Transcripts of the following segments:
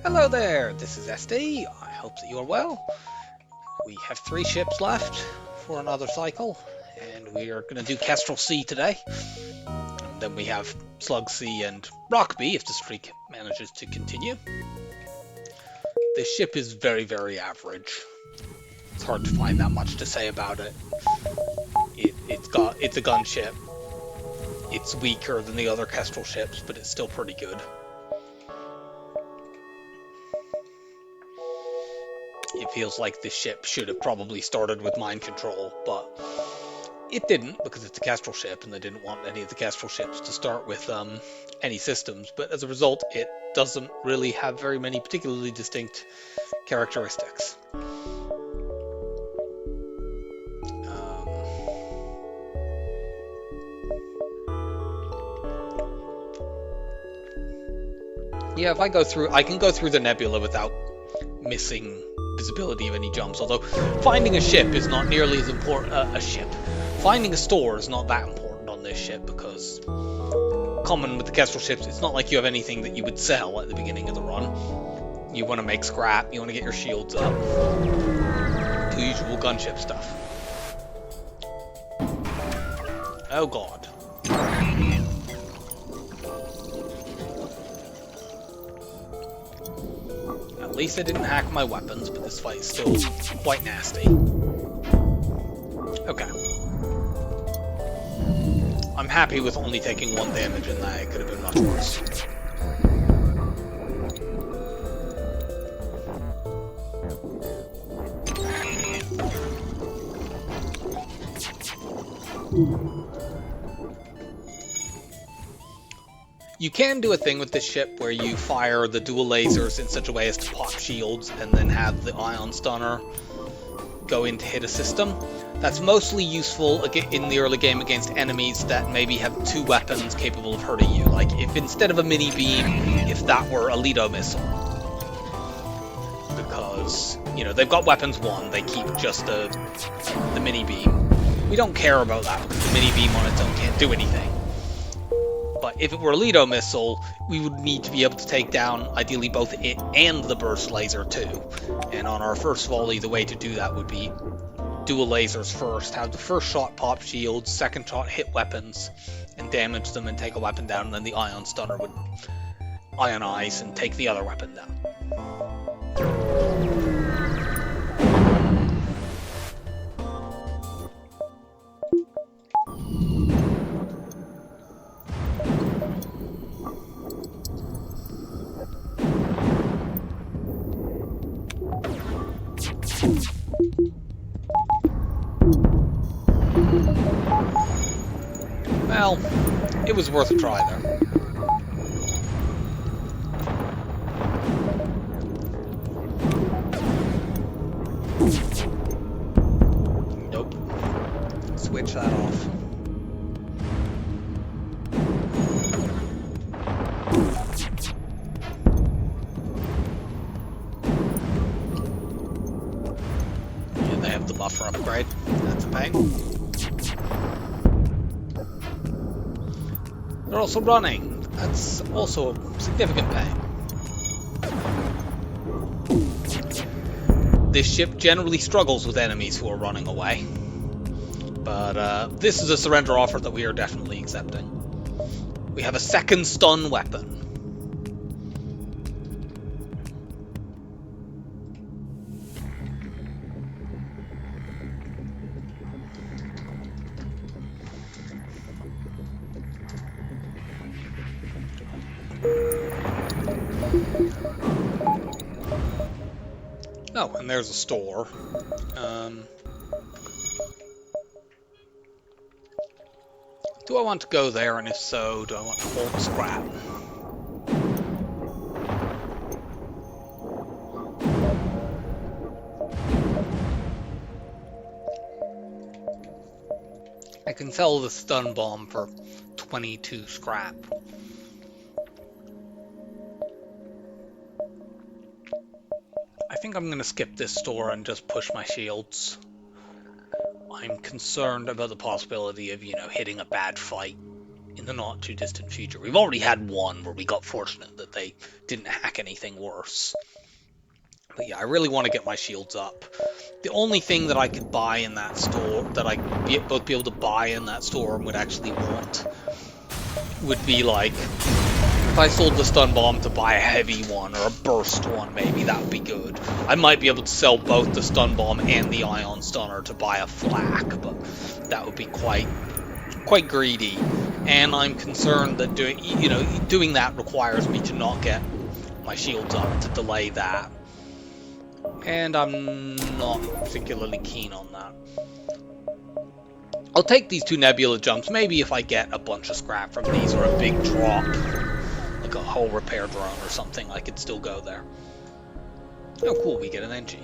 Hello there, this is SD. I hope that you are well. We have 3 ships left for another cycle, and we are going to do Kestrel C today. And then we have Slug C and Rock B if the streak manages to continue. This ship is very, very average. It's hard to find that much to say about it. It's a gunship. It's weaker than the other Kestrel ships, but it's still pretty good. It feels like this ship should have probably started with mind control, but it didn't because it's a Kestrel ship and they didn't want any of the Kestrel ships to start with any systems. But as a result, it doesn't really have very many particularly distinct characteristics. Yeah, if I go through, I can go through the nebula without missing visibility of any jumps, although finding a ship is not nearly as important. Finding a store is not that important on this ship because, common with the Kestrel ships, it's not like you have anything that you would sell at the beginning of the run. You want to make scrap, you want to get your shields up. The usual gunship stuff. Oh god. At least I didn't hack my weapons, but this fight is still quite nasty. Okay. I'm happy with only taking 1 damage in that. It could have been much worse. You can do a thing with this ship where you fire the dual lasers in such a way as to pop shields and then have the ion stunner go in to hit a system. That's mostly useful in the early game against enemies that maybe have 2 weapons capable of hurting you. Like if instead of a mini beam, if that were a Lido missile. Because, you know, they've got weapons 1, they keep just the mini beam. We don't care about that because the mini beam on its own can't do anything. But if it were a Lido missile, we would need to be able to take down, ideally, both it and the burst laser too. And on our first volley, the way to do that would be dual lasers first, have the first shot pop shields, second shot hit weapons, and damage them and take a weapon down, and then the ion stunner would ionize and take the other weapon down. Well, it was worth a try there. Nope. Switch that off. Yeah, they have the buffer upgrade. That's a pain. They're also running. That's also a significant pain. This ship generally struggles with enemies who are running away. But this is a surrender offer that we are definitely accepting. We have a second stun weapon. Oh, and there's a store. Do I want to go there, and if so, do I want to hold scrap? I can sell the stun bomb for 22 scrap. I think I'm going to skip this store and just push my shields. I'm concerned about the possibility of, you know, hitting a bad fight in the not too distant future. We've already had one where we got fortunate that they didn't hack anything worse. But yeah, I really want to get my shields up. The only thing that I could buy in that store, that I'd both be able to buy in that store and would actually want, would be like, if I sold the stun bomb to buy a heavy one or a burst one, maybe that would be good. I might be able to sell both the stun bomb and the ion stunner to buy a flak, but that would be quite greedy. And I'm concerned that doing that requires me to not get my shields up to delay that. And I'm not particularly keen on that. I'll take these 2 nebula jumps. Maybe if I get a bunch of scrap from these or a big drop, like a hull repair drone or something, I could still go there. Oh cool, we get an NG.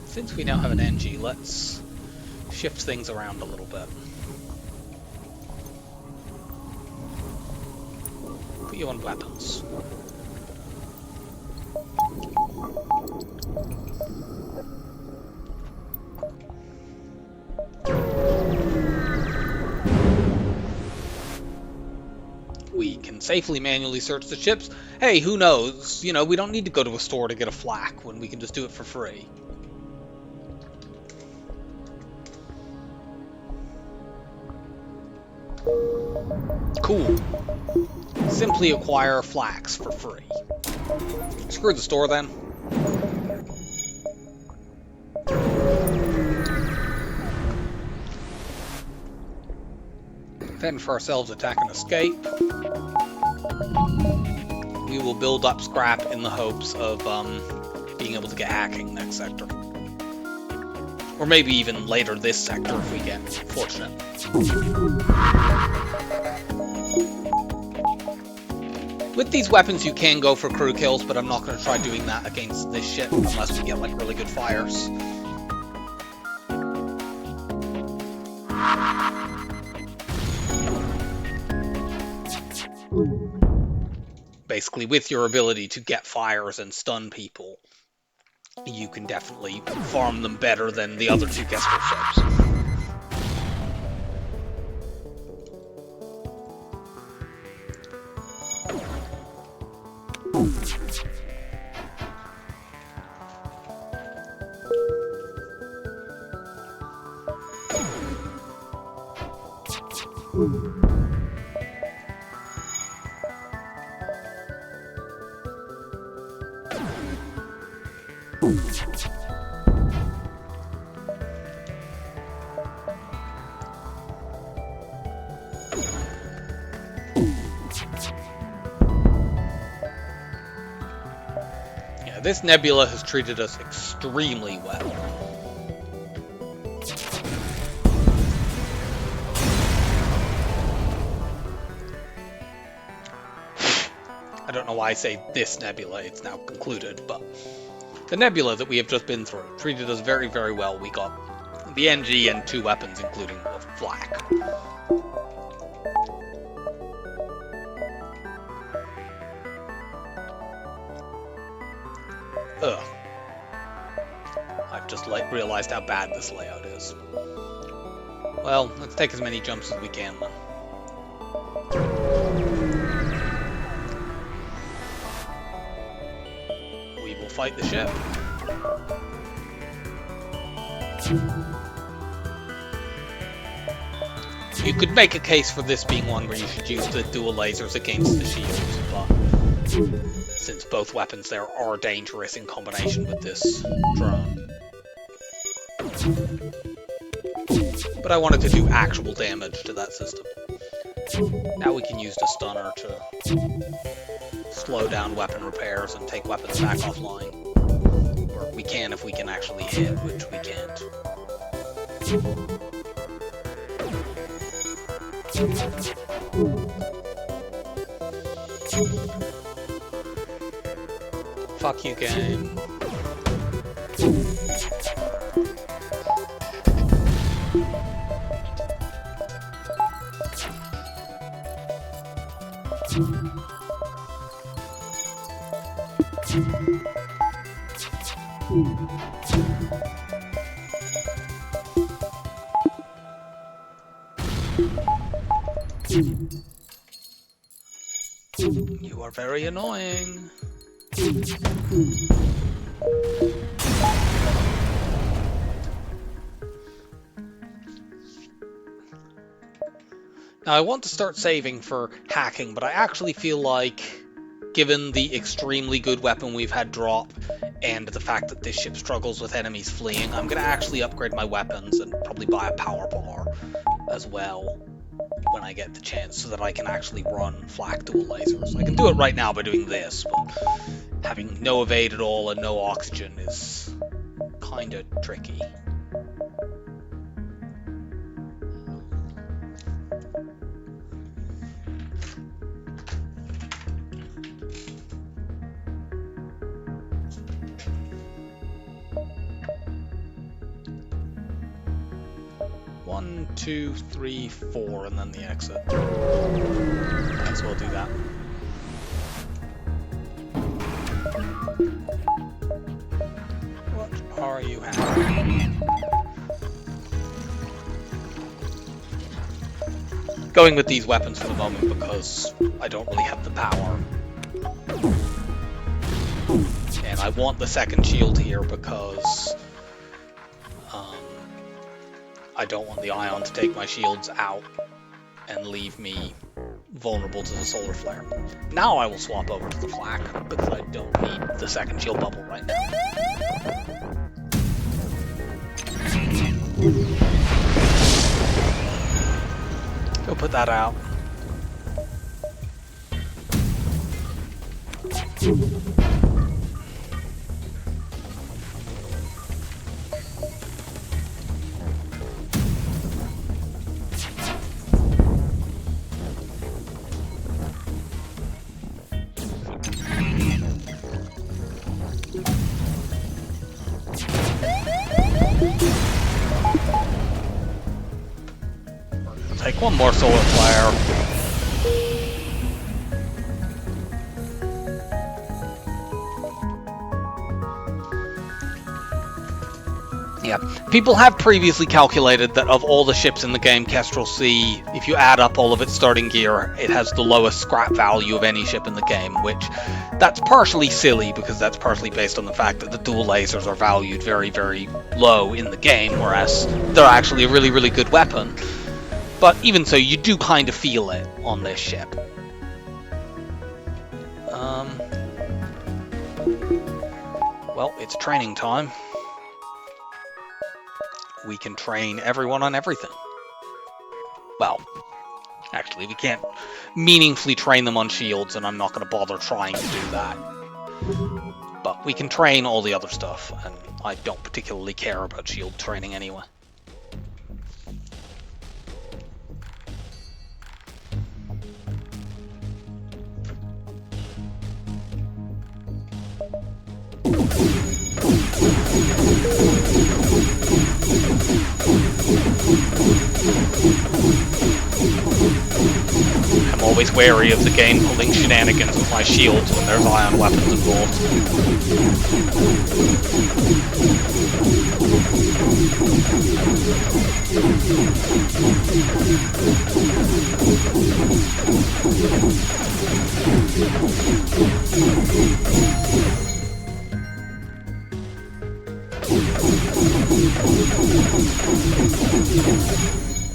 Since we now have an NG, let's shift things around a little bit. Put you on weapons. We can safely manually search the ships. Hey, who knows? You know, we don't need to go to a store to get a flak when we can just do it for free. Cool. Simply acquire flaks for free. Screw the store then. Fend for ourselves, attack and escape. We will build up scrap in the hopes of being able to get hacking next sector. Or maybe even later this sector if we get fortunate. With these weapons you can go for crew kills, but I'm not going to try doing that against this ship unless we get like really good fires. Basically, with your ability to get fires and stun people, you can definitely farm them better than the other 2 Kestrel ships. Yeah, this nebula has treated us extremely well. I don't know why I say this nebula, it's now concluded, but the nebula that we have just been through treated us very, very well. We got the NG and 2 weapons, including the flak. Ugh. I've just realized how bad this layout is. Well, let's take as many jumps as we can then. We will fight the ship. You could make a case for this being one where you should use the dual lasers against the shields, but since both weapons there are dangerous in combination with this drone. But I wanted to do actual damage to that system. Now we can use the stunner to slow down weapon repairs and take weapons back offline. Or we can if we can actually hit, which we can't. Fuck you, game. You are very annoying. Now, I want to start saving for hacking, but I actually feel like, given the extremely good weapon we've had drop, and the fact that this ship struggles with enemies fleeing, I'm going to actually upgrade my weapons and probably buy a power bar as well when I get the chance, so that I can actually run flak dual lasers. I can do it right now by doing this, but having no evade at all and no oxygen is kind of tricky. One, two, three, four, and then the exit. Might as well do that. What are you having? Going with these weapons for the moment because I don't really have the power. And I want the second shield here because I don't want the ion to take my shields out and leave me vulnerable to the solar flare. Now I will swap over to the flak because I don't need the second shield bubble right now. Go put that out. Take one more solar flare. Yeah, people have previously calculated that of all the ships in the game, Kestrel C, if you add up all of its starting gear, it has the lowest scrap value of any ship in the game, which that's partially silly because that's partially based on the fact that the dual lasers are valued very, very low in the game, whereas they're actually a really, really good weapon. But even so, you do kind of feel it on this ship. Well, it's training time. We can train everyone on everything. Well, actually, we can't meaningfully train them on shields, and I'm not going to bother trying to do that. But we can train all the other stuff, and I don't particularly care about shield training anyway. I'm always wary of the game pulling shenanigans with my shields when there's ion weapons involved.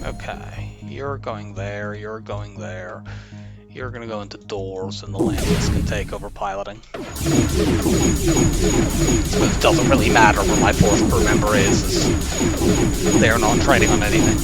Okay, you're going there, you're going there. You're gonna go into doors and the Lanius can take over piloting. So it doesn't really matter where my fourth crew member is they're not training on anything.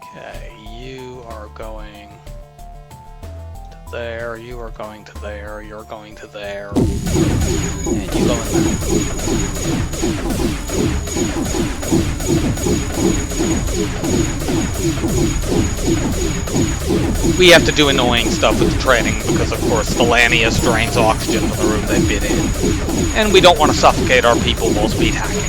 Okay, you are going to there, you are going to there, you're going to there, and you go in there. We have to do annoying stuff with the training because, of course, the Lanius drains oxygen from the room they've been in, And we don't want to suffocate our people while speed hacking.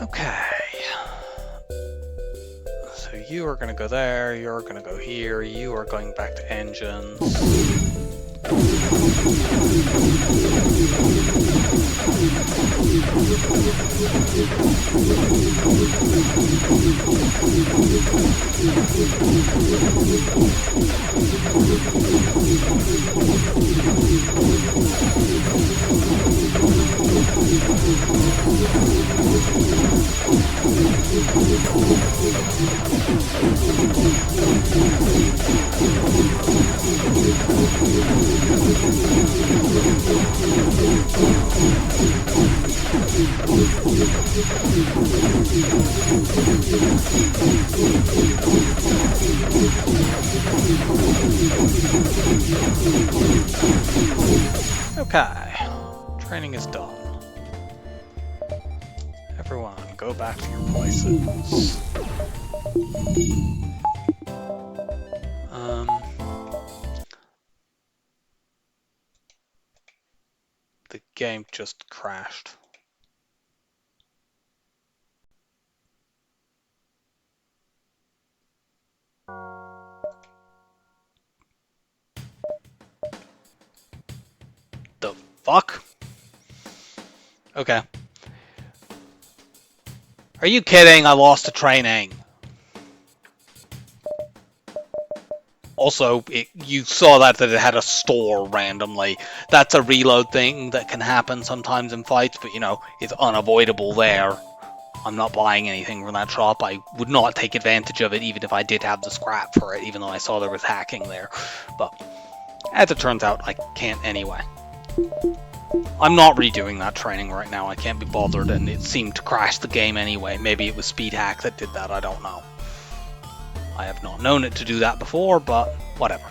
Okay. So you are going to go there, you're going to go here, you are going back to engines. Okay, training is done. Everyone, go back to your places. The game just crashed. The fuck? Okay. Are you kidding? I lost the training. Also, you saw that it had a store randomly. That's a reload thing that can happen sometimes in fights, but you know, it's unavoidable there. I'm not buying anything from that shop. I would not take advantage of it even if I did have the scrap for it, even though I saw there was hacking there. But as it turns out, I can't anyway. I'm not redoing that training right now. I can't be bothered, and it seemed to crash the game anyway. Maybe it was speed hack that did that, I don't know. I have not known it to do that before, but whatever.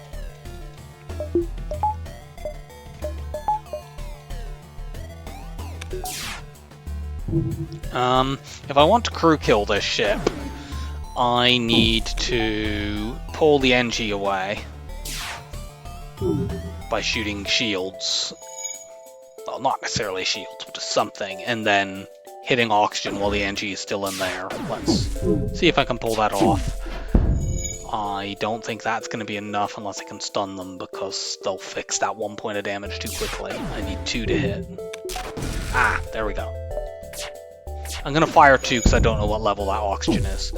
If I want to crew kill this ship, I need to pull the NG away by shooting shields. Well, not necessarily shields, but just something, and then hitting oxygen while the NG is still in there. Let's see if I can pull that off. I don't think that's going to be enough unless I can stun them, because they'll fix that 1 point of damage too quickly. I need 2 to hit. Ah, there we go. I'm going to fire 2 because I don't know what level that oxygen is.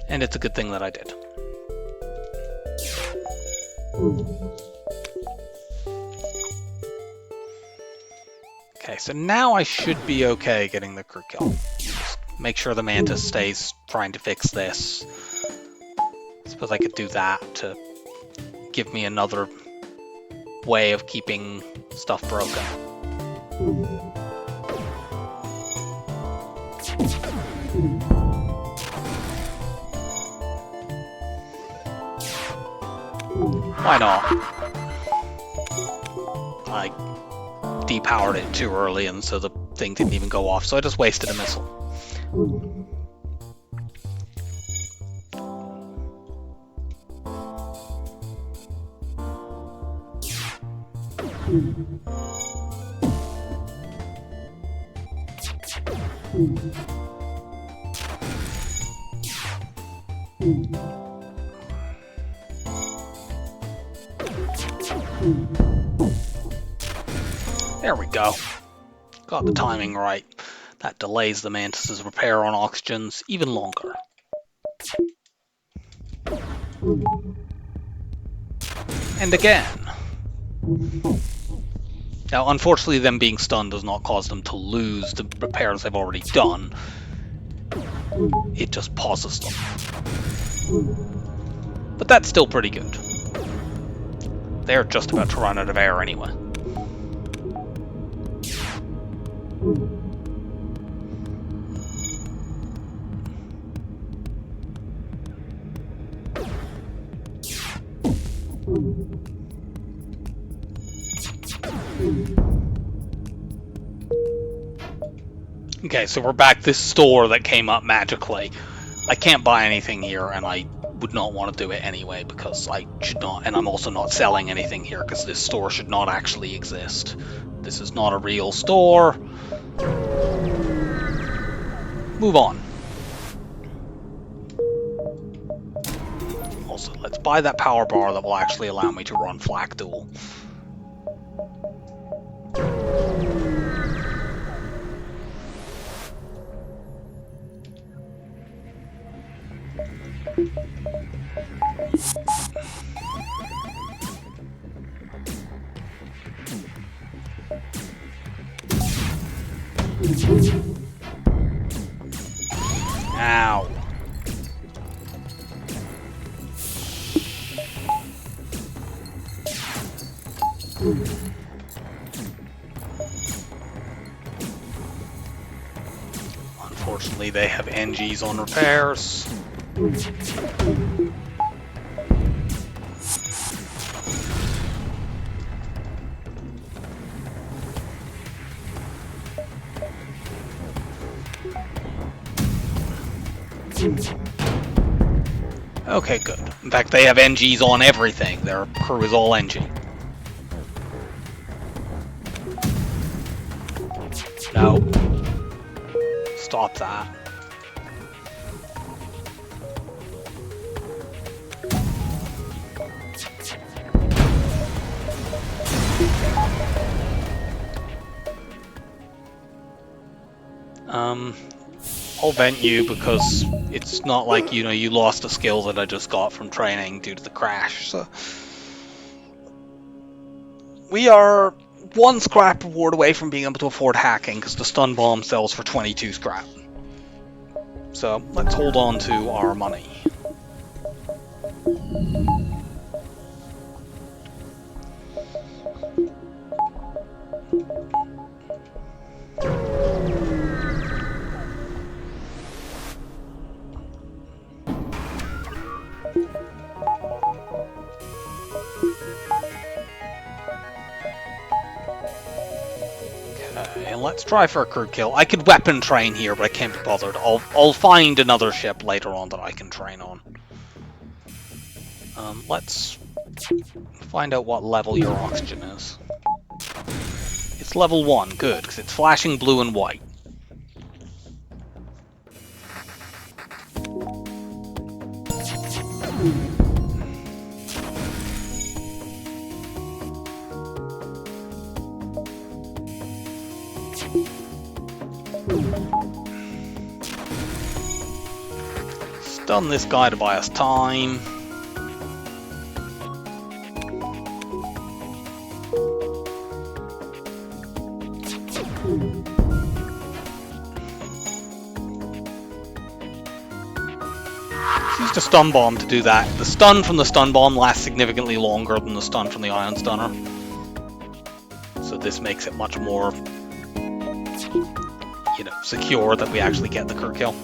And it's a good thing that I did. Okay, so now I should be okay getting the crew kill. Just make sure the Mantis stays trying to fix this. I suppose I could do that to give me another way of keeping stuff broken. Why not? I depowered it too early, and so the thing didn't even go off, so I just wasted a missile. There we go. Got the timing right. That delays the Mantis's repair on oxygens even longer. And again. Now, unfortunately, them being stunned does not cause them to lose the repairs they've already done. It just pauses them. But that's still pretty good. They're just about to run out of air anyway. Okay, so we're back. This store that came up magically. I can't buy anything here, and I would not want to do it anyway because I should not, and I'm also not selling anything here because this store should not actually exist. This is not a real store. Move on. Also, let's buy that power bar that will actually allow me to run Flak Duel. Ow. Unfortunately, they have NGs on repairs. Okay, good. In fact, they have NGs on everything. Their crew is all NG. No. Stop that. I'll vent you because it's not like, you know, you lost a skill that I just got from training due to the crash. So we are one scrap reward away from being able to afford hacking because the stun bomb sells for 22 scrap. So let's hold on to our money. Okay, let's try for a crew kill. I could weapon train here, but I can't be bothered. I'll find another ship later on that I can train on. Let's find out what level your oxygen is. It's level 1, good, because it's flashing blue and white. Stun this guy to buy us time. Use the stun bomb to do that. The stun from the stun bomb lasts significantly longer than the stun from the ion stunner. So this makes it much more, you know, secure that we actually get the crew kill.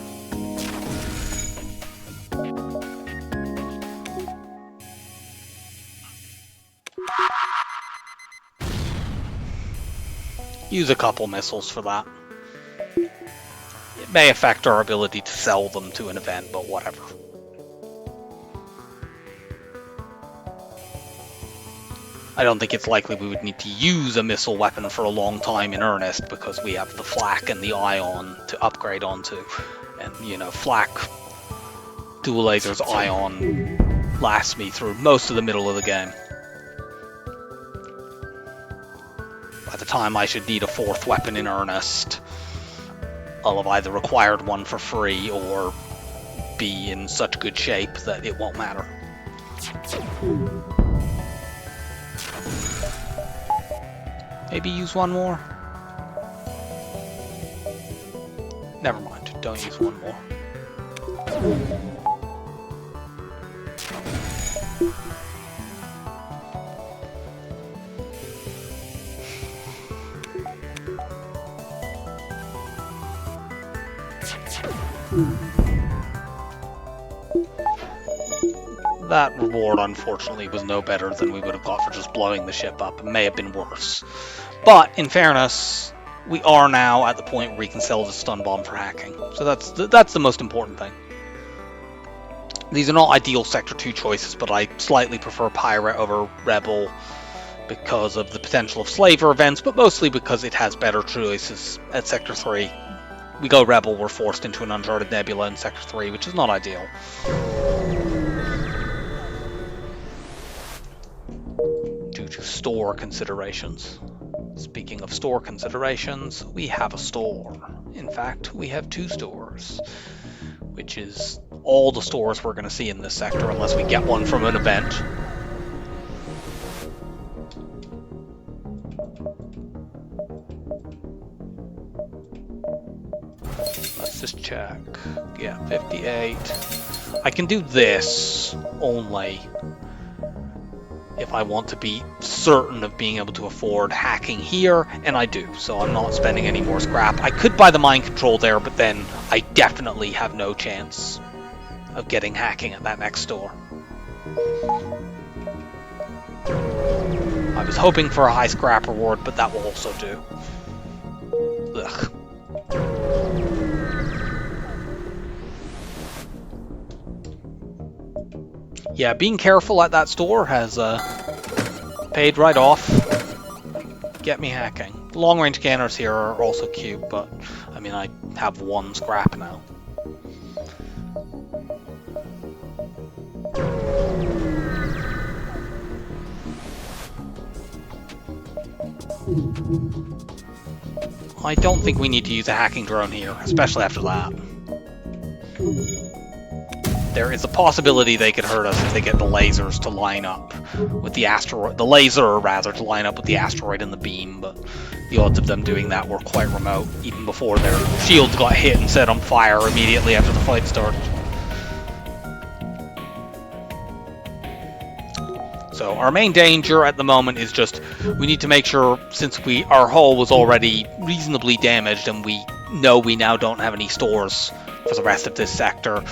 Use a couple missiles for that. It may affect our ability to sell them to an event, but whatever. I don't think it's likely we would need to use a missile weapon for a long time in earnest because we have the flak and the ion to upgrade onto. And, you know, flak, dual lasers, ion lasts me through most of the middle of the game. By the time I should need a 4th weapon in earnest, I'll have either acquired one for free or be in such good shape that it won't matter. Maybe use one more? Never mind, don't use one more. that reward, unfortunately, was no better than we would have got for just blowing the ship up. It may have been worse. But, in fairness, we are now at the point where we can sell the stun bomb for hacking. So that's the most important thing. These are not ideal Sector 2 choices, but I slightly prefer Pirate over Rebel because of the potential of Slaver events, but mostly because it has better choices at Sector 3. We go Rebel, we're forced into an Uncharted Nebula in Sector 3, which is not ideal. Due to store considerations. Speaking of store considerations, we have a store. In fact, we have 2 stores, which is all the stores we're going to see in this sector unless we get one from an event. Let's just check. Yeah, 58. I can do this only if I want to be certain of being able to afford hacking here, and I do, so I'm not spending any more scrap. I could buy the mind control there, but then I definitely have no chance of getting hacking at that next store. I was hoping for a high scrap reward, but that will also do. Ugh. Yeah, being careful at that store has paid right off. Get me hacking. Long-range scanners here are also cute, but I mean, I have 1 scrap now. I don't think we need to use a hacking drone here, especially after that. There is a possibility they could hurt us if they get the lasers to line up with the asteroid, the laser rather, to line up with the asteroid and the beam, but the odds of them doing that were quite remote, even before their shields got hit and set on fire immediately after the fight started. So our main danger at the moment is just, we need to make sure, since our hull was already reasonably damaged and we know we now don't have any stores for the rest of this sector,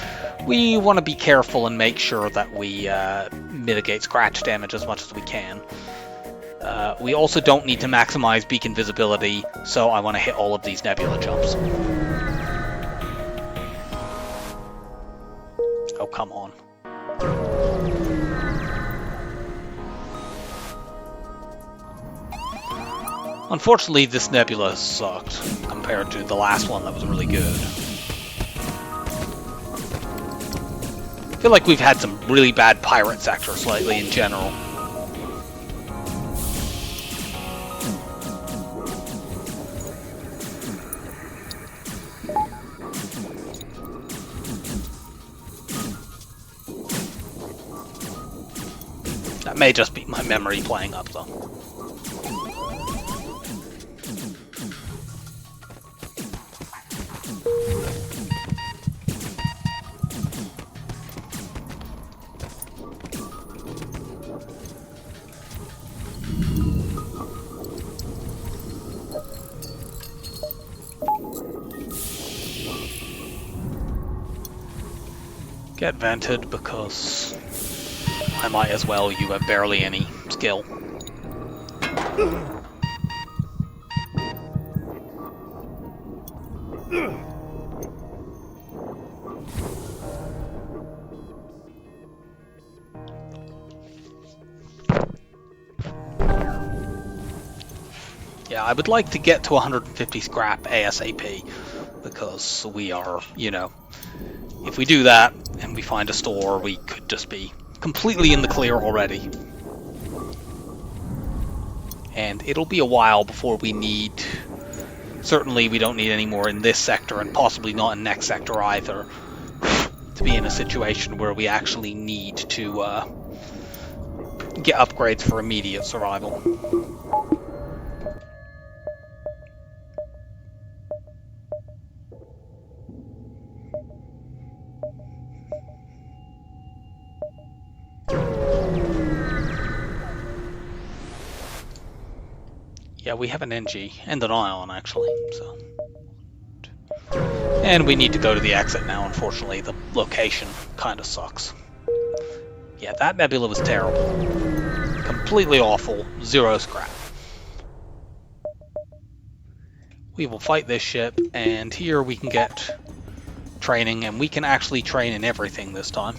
we want to be careful and make sure that we mitigate scratch damage as much as we can. We also don't need to maximize beacon visibility, so I want to hit all of these nebula jumps. Oh, come on. Unfortunately, this nebula sucked compared to the last one that was really good. I feel like we've had some really bad pirate sectors lately in general. That may just be my memory playing up, though. Get vented because I might as well, you have barely any skill. Yeah, I would like to get to 150 scrap ASAP, because we are, you know, if we do that and we find a store, we could just be completely in the clear already. And it'll be a while before we need... Certainly we don't need any more in this sector, and possibly not in next sector either, to be in a situation where we actually need to get upgrades for immediate survival. Yeah, we have an NG, and an ion, actually, so... And we need to go to the exit now, unfortunately. The location kind of sucks. Yeah, that nebula was terrible. Completely awful. 0 scrap. We will fight this ship, and here we can get training, and we can actually train in everything this time.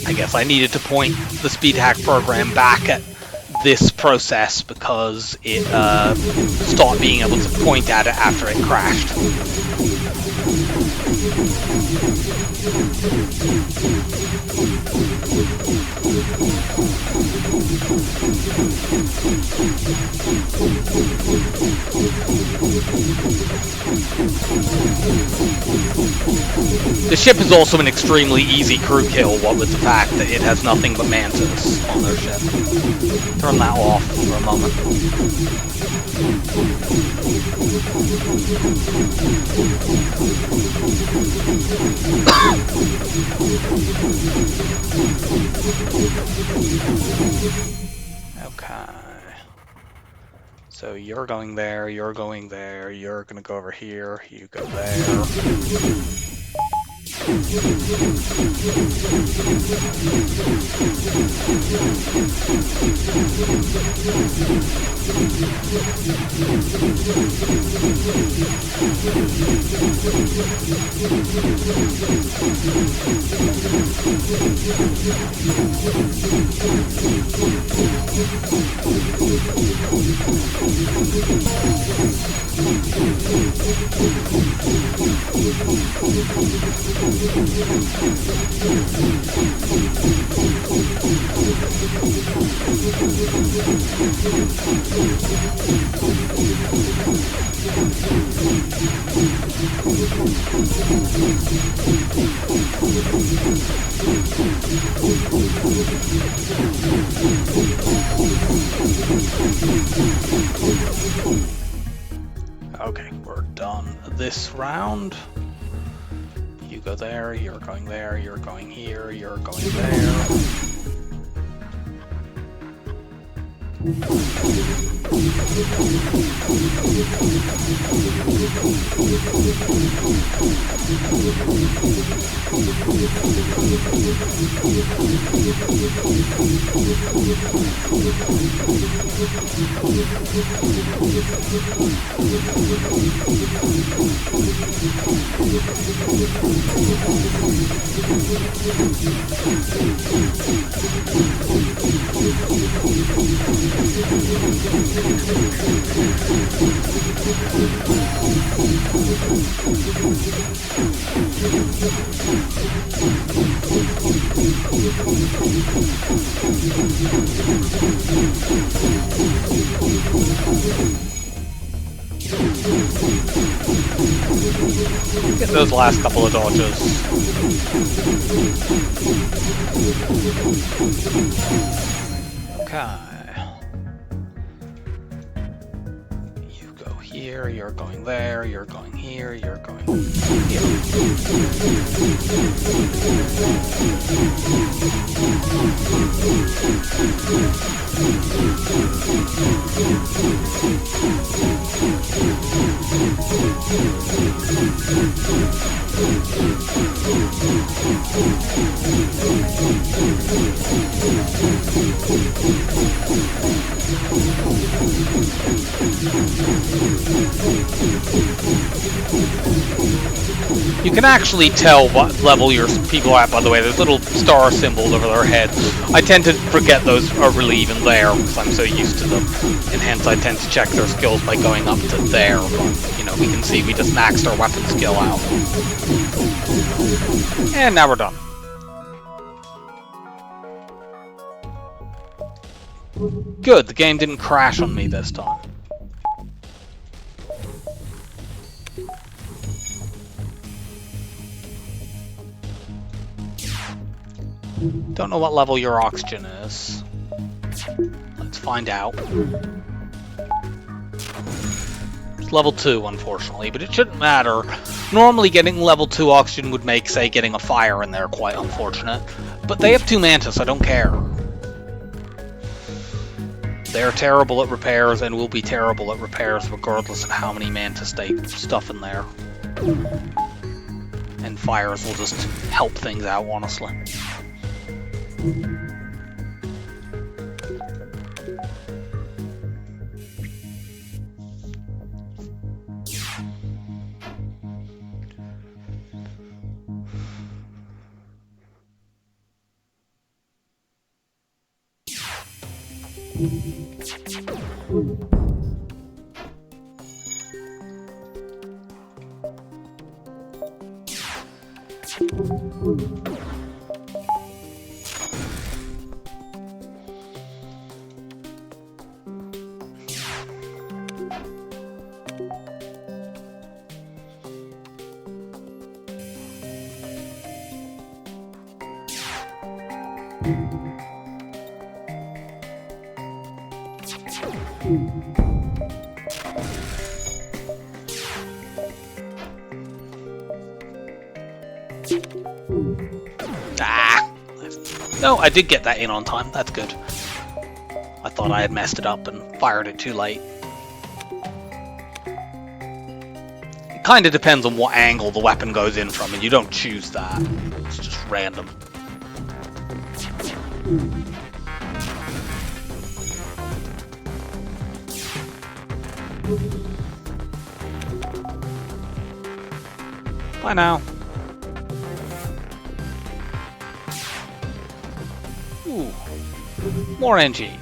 I guess I needed to point the speed hack program back at this process because it stopped being able to point at it after it crashed. The ship is also an extremely easy crew kill, what with the fact that it has nothing but mantis on their ship. Turn that off for a moment. Okay. So you're going there, you're going there, you're gonna go over here, you go there. Okay, we're done this round. You go there, you're going there, you're going here, you're going there. Get those last couple of dodges. Okay. You go here, you're going there, you're going here, you're going here. You can actually tell what level your people are at, by the way. There's little star symbols over their heads. I tend to forget those are really even there because I'm so used to them, and hence I tend to check their skills by going up to there. But, you know, we can see we just maxed our weapon skill out. And now we're done. Good, the game didn't crash on me this time. Don't know what level your oxygen is. Let's find out. It's level 2, unfortunately, but it shouldn't matter. Normally getting level 2 oxygen would make, say, getting a fire in there quite unfortunate. But they have 2 mantis, I don't care. They're terrible at repairs and will be terrible at repairs regardless of how many mantis they stuff in there. And fires will just help things out, honestly. No, I did get that in on time. That's good. I thought I had messed it up and fired it too late. It kind of depends on what angle the weapon goes in from, and you don't choose that. It's just random. Bye now. Ooh, more NGs.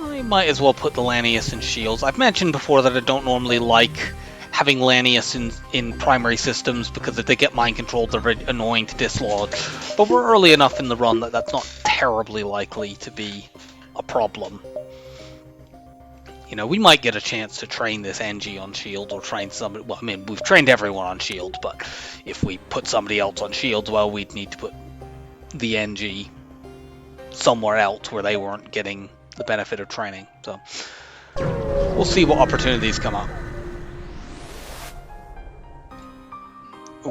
I might as well put the Lanius in shields. I've mentioned before that I don't normally like having Lanius in primary systems because if they get mind controlled they're very annoying to dislodge. But we're early enough in the run that that's not terribly likely to be a problem. You know, we might get a chance to train this NG on shield or train somebody. Well, I mean, we've trained everyone on shield, but if we put somebody else on shield, well, we'd need to put the NG somewhere else where they weren't getting the benefit of training. So we'll see what opportunities come up.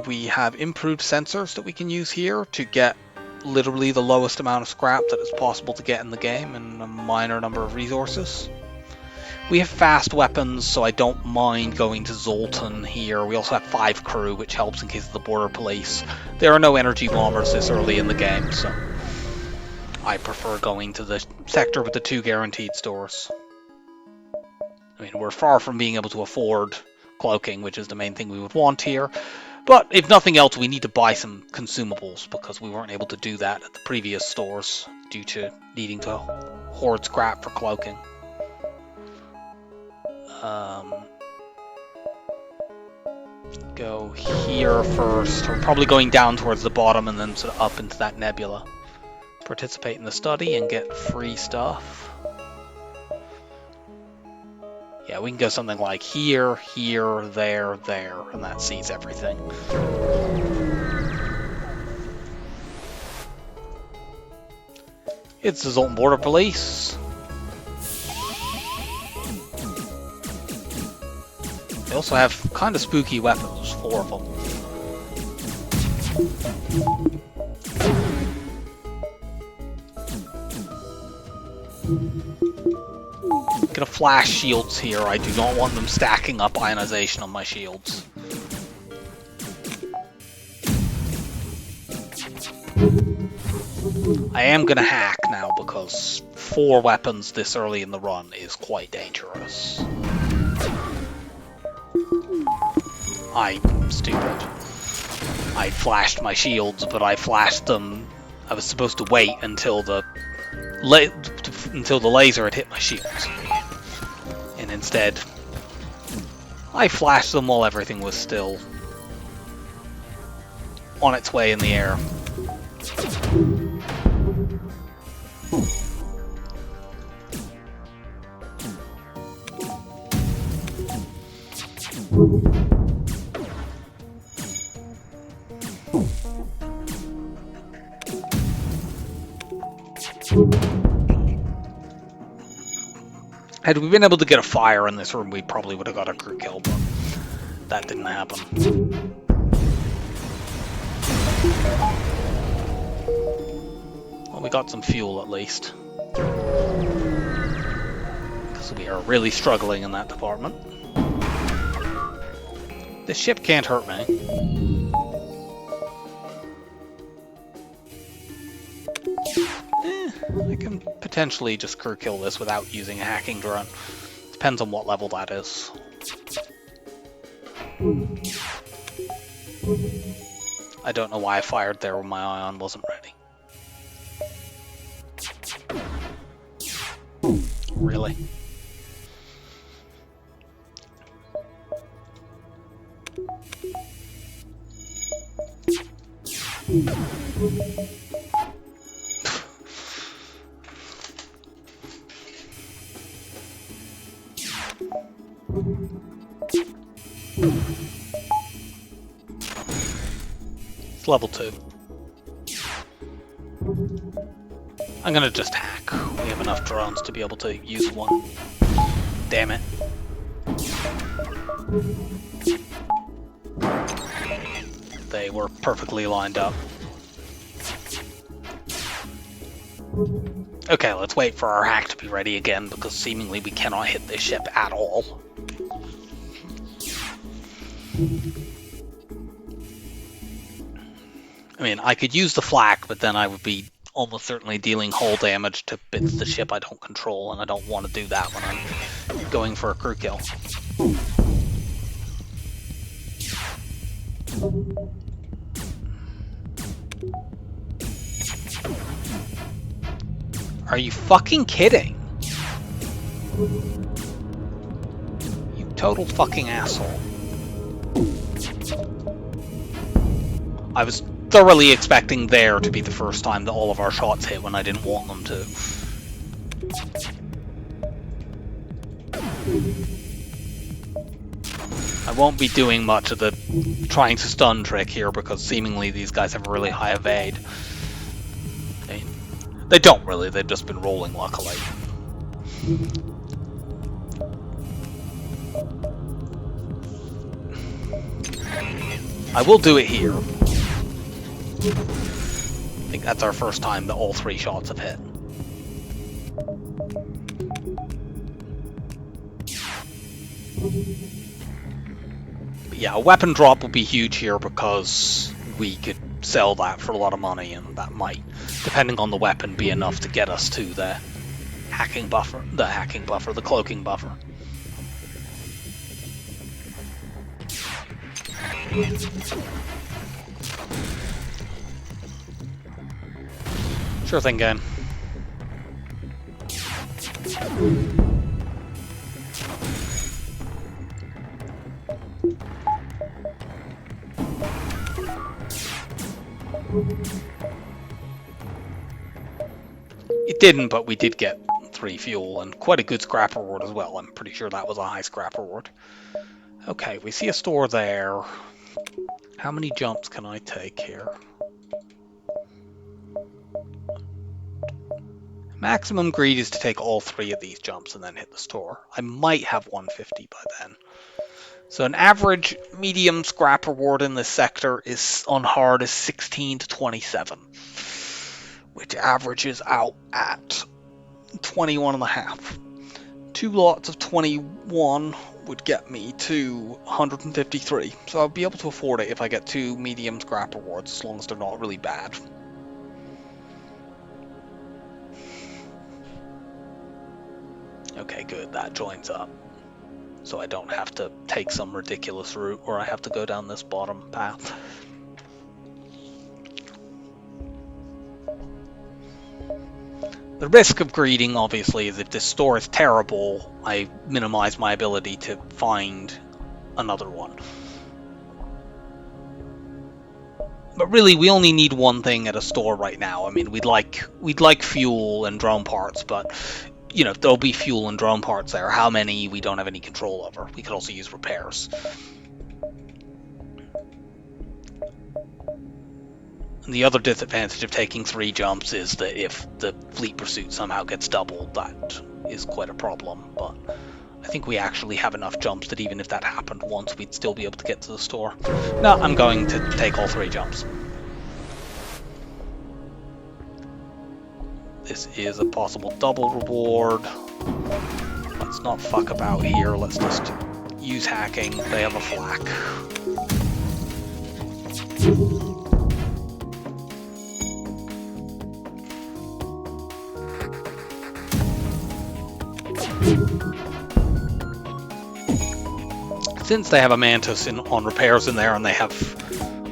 We have improved sensors that we can use here to get literally the lowest amount of scrap that is possible to get in the game and a minor number of resources. We have fast weapons, so I don't mind going to Zoltan here. We also have 5 crew, which helps in case of the border police. There are no energy bombers this early in the game, so I prefer going to the sector with the 2 guaranteed stores. I mean, we're far from being able to afford cloaking, which is the main thing we would want here. But if nothing else, we need to buy some consumables, because we weren't able to do that at the previous stores due to needing to hoard scrap for cloaking. Go here first. We're probably going down towards the bottom and then sort of up into that nebula. Participate in the study and get free stuff. Yeah, we can go something like here, here, there, there, and that sees everything. It's the Zoltan Border Police. They also have kind of spooky weapons. There's 4 of them. Gonna flash shields here. I do not want them stacking up ionization on my shields. I am gonna hack now because 4 weapons this early in the run is quite dangerous. I'm stupid. I flashed my shields, but I flashed them. I was supposed to wait until the laser had hit my shields, and instead, I flashed them while everything was still on its way in the air. Had we been able to get a fire in this room, we probably would have got a crew kill, but that didn't happen. Well, we got some fuel at least. Because we are really struggling in that department. This ship can't hurt me. I can potentially just crew kill this without using a hacking drone. Depends on what level that is. I don't know why I fired there when my ion wasn't ready. Really? It's level 2. I'm gonna just hack. We have enough drones to be able to use one. Damn it. They were perfectly lined up. Okay, let's wait for our hack to be ready again, because seemingly we cannot hit this ship at all. I mean, I could use the flak, but then I would be almost certainly dealing hull damage to bits of the ship I don't control, and I don't want to do that when I'm going for a crew kill. Are you fucking kidding? You total fucking asshole. I was thoroughly expecting there to be the first time that all of our shots hit when I didn't want them to. I won't be doing much of the trying to stun trick here because seemingly these guys have a really high evade. They don't really, they've just been rolling luckily. I will do it here. I think that's our first time that all 3 shots have hit. But yeah, a weapon drop would be huge here because we could sell that for a lot of money, and that might, depending on the weapon, be enough to get us to the hacking buffer, the cloaking buffer. Sure thing, game. It didn't, but we did get 3 fuel and quite a good scrap reward as well. I'm pretty sure that was a high scrap reward. Okay, we see a store there. How many jumps can I take here? Maximum greed is to take all 3 of these jumps and then hit the store. I might have 150 by then. So an average medium scrap reward in this sector is on hard is 16 to 27, which averages out at 21.5. 2 lots of 21 would get me to 153. So I'll be able to afford it if I get 2 medium scrap rewards, as long as they're not really bad. Okay, good, that joins up. So I don't have to take some ridiculous route, or I have to go down this bottom path. The risk of greeding, obviously, is if this store is terrible, I minimize my ability to find another one. But really, we only need one thing at a store right now. I mean, we'd like fuel and drone parts, but you know, there'll be fuel and drone parts there. How many, we don't have any control over. We could also use repairs. And the other disadvantage of taking 3 jumps is that if the fleet pursuit somehow gets doubled, that is quite a problem, but I think we actually have enough jumps that even if that happened once, we'd still be able to get to the store. No, I'm going to take all 3 jumps. This is a possible double reward. Let's not fuck about here, let's just use hacking. They have a flak. Since they have a Mantis on repairs in there and they have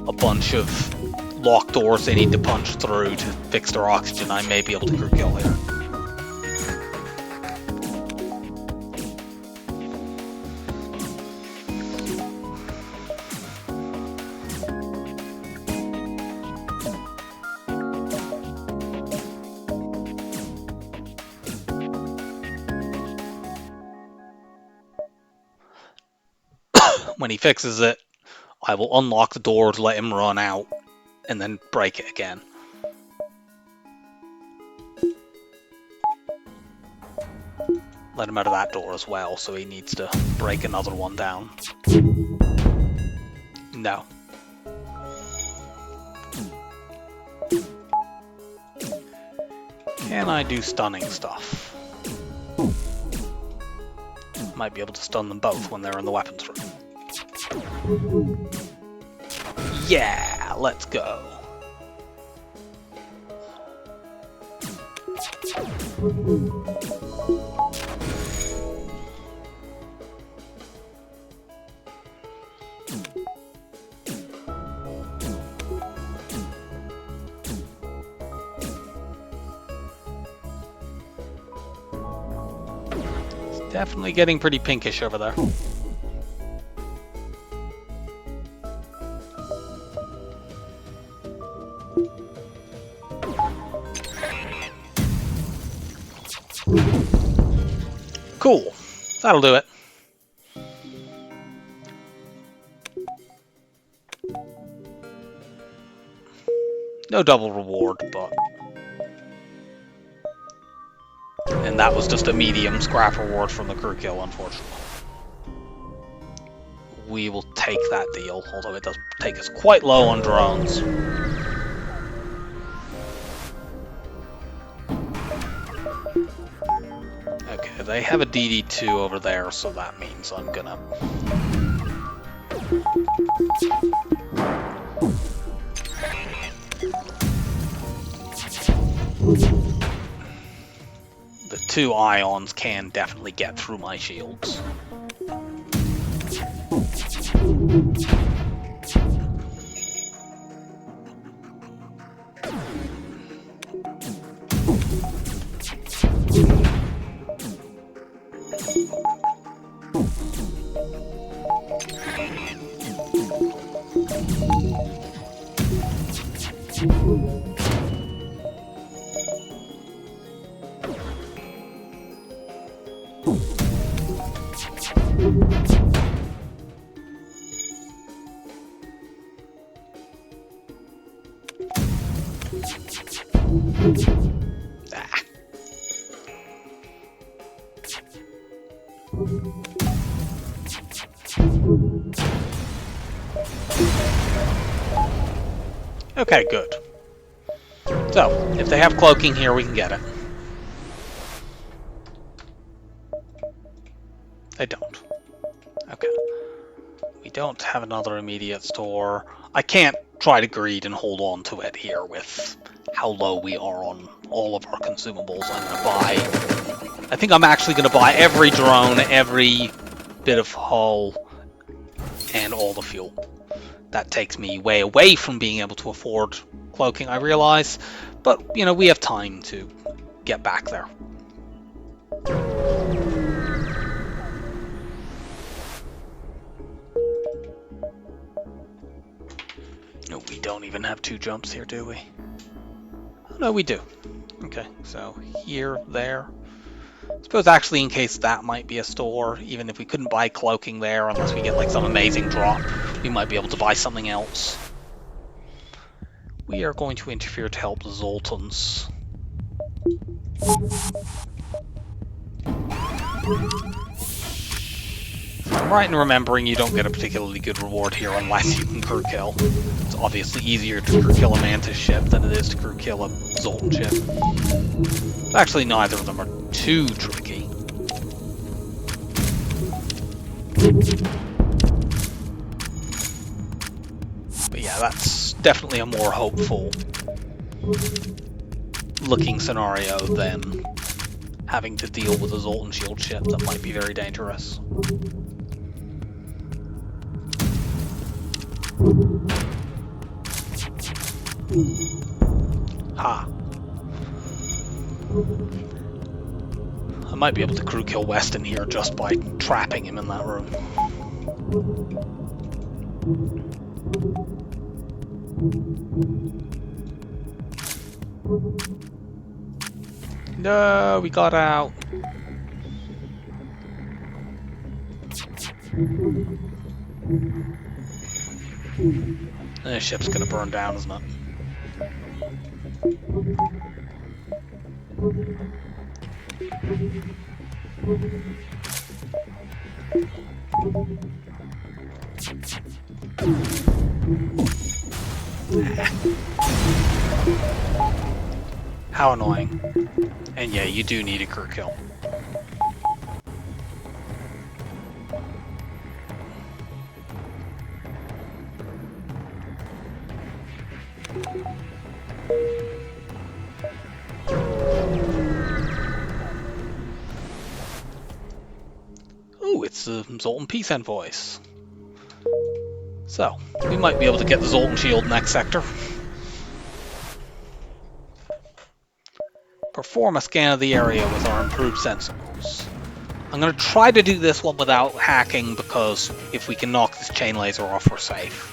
a bunch of locked doors they need to punch through to fix their oxygen, I may be able to crew kill here. When he fixes it, I will unlock the door to let him run out, and then break it again. Let him out of that door as well, so he needs to break another one down. No. Can I do stunning stuff? Might be able to stun them both when they're in the weapons room. Yeah, let's go. It's definitely getting pretty pinkish over there. Cool. That'll do it. No double reward, but... And that was just a medium scrap reward from the crew kill, unfortunately. We will take that deal, although it does take us quite low on drones. Okay, they have a DD2 over there, so that means I'm gonna... The 2 ions can definitely get through my shields. Okay, good. So, if they have cloaking here, we can get it. They don't. Okay. We don't have another immediate store. I can't try to greed and hold on to it here with how low we are on all of our consumables. I'm going to buy... I think I'm actually going to buy every drone, every bit of hull, and all the fuel. That takes me way away from being able to afford cloaking, I realize. But, you know, we have time to get back there. No, we don't even have 2 jumps here, do we? Oh, no, we do. Okay, so here, there. I suppose actually in case that might be a store, even if we couldn't buy cloaking there unless we get like some amazing drop, we might be able to buy something else. We are going to interfere to help the Zoltans. I'm right in remembering you don't get a particularly good reward here unless you can crew kill. It's obviously easier to crew kill a Mantis ship than it is to crew kill a Zoltan ship. Actually, neither of them are too tricky. But yeah, that's definitely a more hopeful looking scenario than having to deal with a Zoltan shield ship that might be very dangerous. Ha. I might be able to crew kill Weston here just by trapping him in that room. No, we got out. This ship's gonna burn down, isn't it? How annoying. And yeah, you do need a crew kill. Oh, it's the Zoltan Peace Envoys. So, we might be able to get the Zoltan Shield next sector. Perform a scan of the area with our improved sensibles. I'm going to try to do this one without hacking, because if we can knock this chain laser off, we're safe.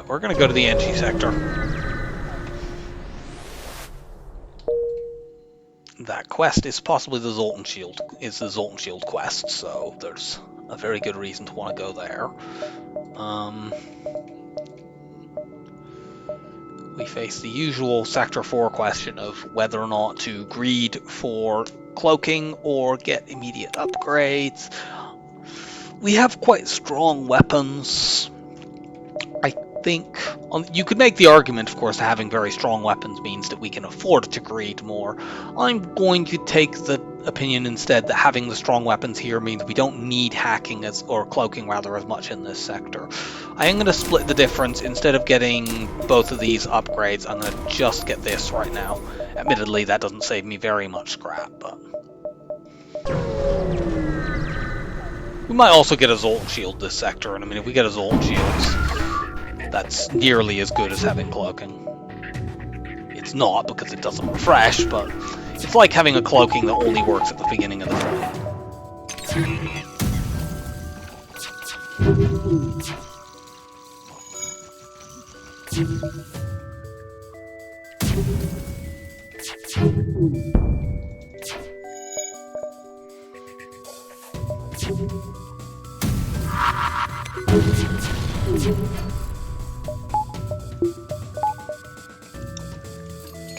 We're going to go to the NG sector. That quest is possibly the Zoltan Shield. Is the Zoltan Shield quest, so there's a very good reason to want to go there. We face the usual Sector 4 question of whether or not to greed for cloaking or get immediate upgrades. We have quite strong weapons. I think you could make the argument, of course, that having very strong weapons means that we can afford to greed more. I'm going to take the opinion instead that having the strong weapons here means we don't need hacking or cloaking rather as much in this sector. I am going to split the difference. Instead of getting both of these upgrades, I'm going to just get this right now. Admittedly, that doesn't save me very much scrap, but we might also get a Zoltan Shield this sector, and I mean, if we get a Zoltan Shield, that's nearly as good as having cloaking. It's not, because it doesn't refresh, but it's like having a cloaking that only works at the beginning of the fight.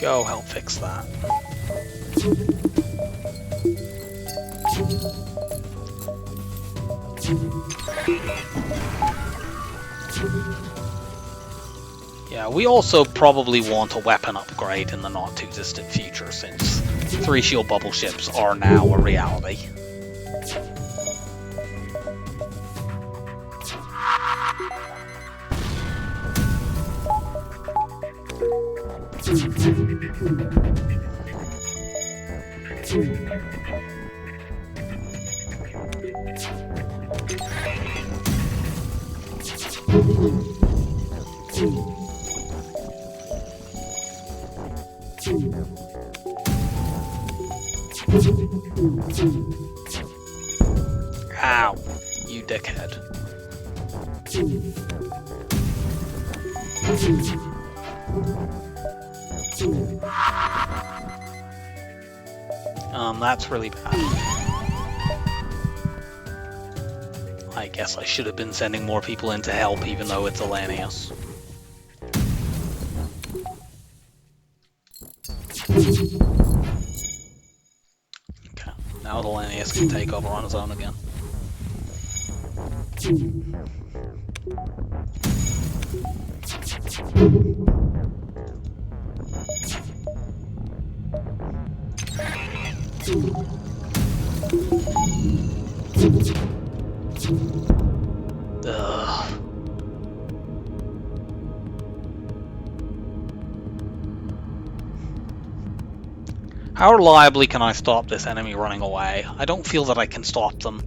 Go help fix that. Yeah, we also probably want a weapon upgrade in the not too distant future, since 3 shield bubble ships are now a reality. Ow, you dickhead. That's really bad. I guess I should have been sending more people in to help, even though it's Alanius. Okay, now Alanius can take over on his own again. Ugh. How reliably can I stop this enemy running away? I don't feel that I can stop them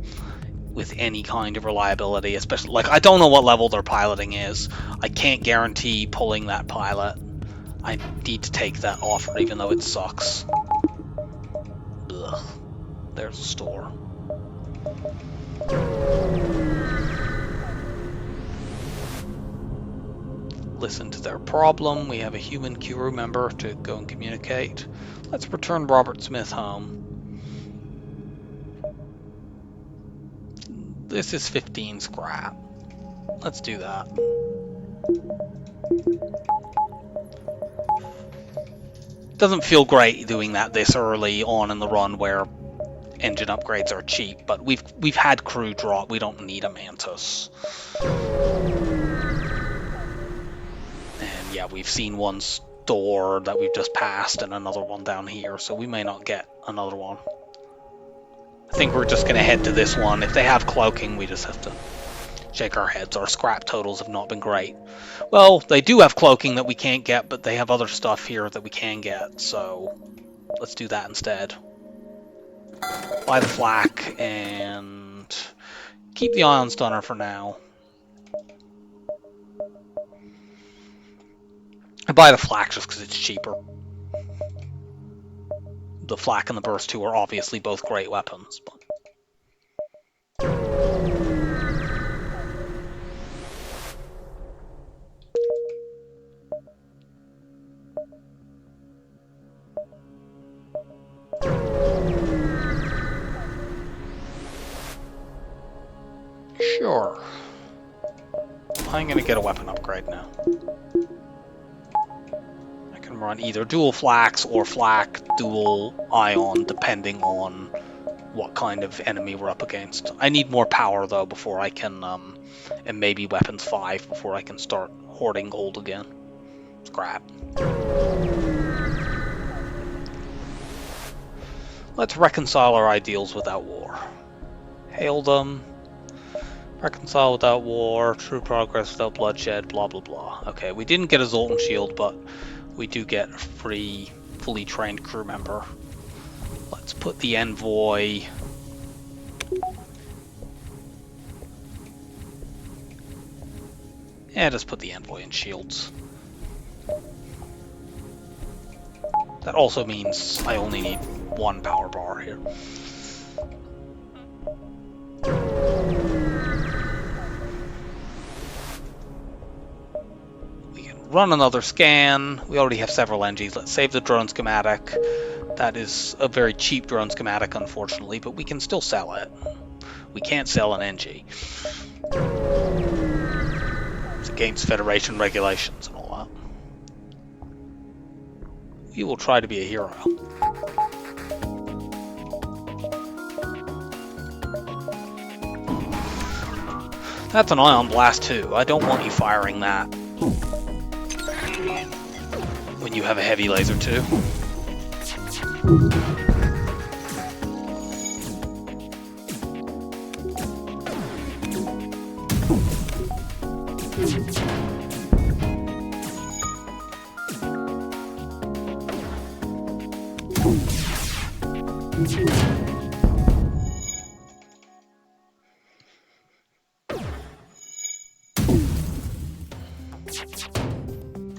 with any kind of reliability, especially, like, I don't know what level their piloting is. I can't guarantee pulling that pilot. I need to take that offer even though it sucks. Ugh. There's a store. Listen to their problem. We have a human crew member to go and communicate. Let's return Robert Smith home. This is 15 scrap. Let's do that. Doesn't feel great doing that this early on in the run where engine upgrades are cheap, but we've had crew drop. We don't need a Mantis. And yeah, we've seen one store that we've just passed and another one down here, so we may not get another one. I think we're just going to head to this one. If they have cloaking, we just have to shake our heads. Our scrap totals have not been great. Well, they do have cloaking that we can't get, but they have other stuff here that we can get, so let's do that instead. Buy the flak and keep the ion stunner for now. I buy the flak just because it's cheaper. The flak and the burst 2 are obviously both great weapons, but sure. I'm gonna get a weapon upgrade now. I can run either dual flaks or flak dual ion, depending on what kind of enemy we're up against. I need more power though before I can, and maybe weapons 5 before I can start hoarding gold again. Scrap. Let's reconcile our ideals without war. Hail them. Reconcile without war, true progress without bloodshed, blah blah blah. Okay, we didn't get a Zoltan shield, but we do get a free, fully trained crew member. Let's put the envoy... Yeah, just put the envoy in shields. That also means I only need 1 power bar here. Run another scan. We already have several NGs. Let's save the drone schematic. That is a very cheap drone schematic, unfortunately, but we can still sell it. We can't sell an NG. It's against Federation regulations and all that. We will try to be a hero. That's an ion blast too. I don't want you firing that when you have a heavy laser too.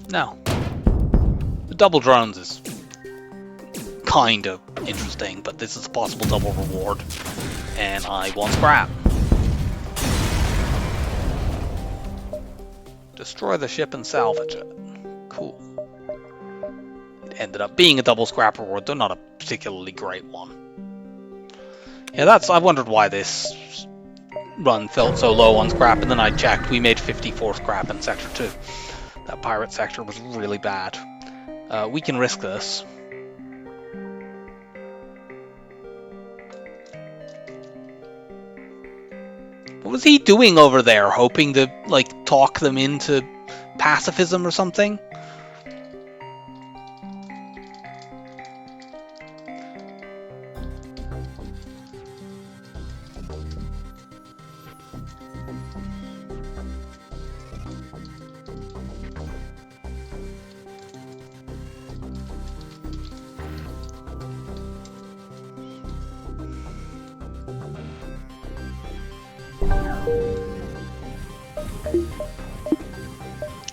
No. The double drones is kind of interesting, but this is a possible double reward, and I want scrap. Destroy the ship and salvage it. Cool. It ended up being a double scrap reward, though not a particularly great one. Yeah, I wondered why this run felt so low on scrap, and then I checked. We made 54 scrap in Sector 2. That pirate sector was really bad. We can risk this. What was he doing over there? Hoping to, like, talk them into pacifism or something?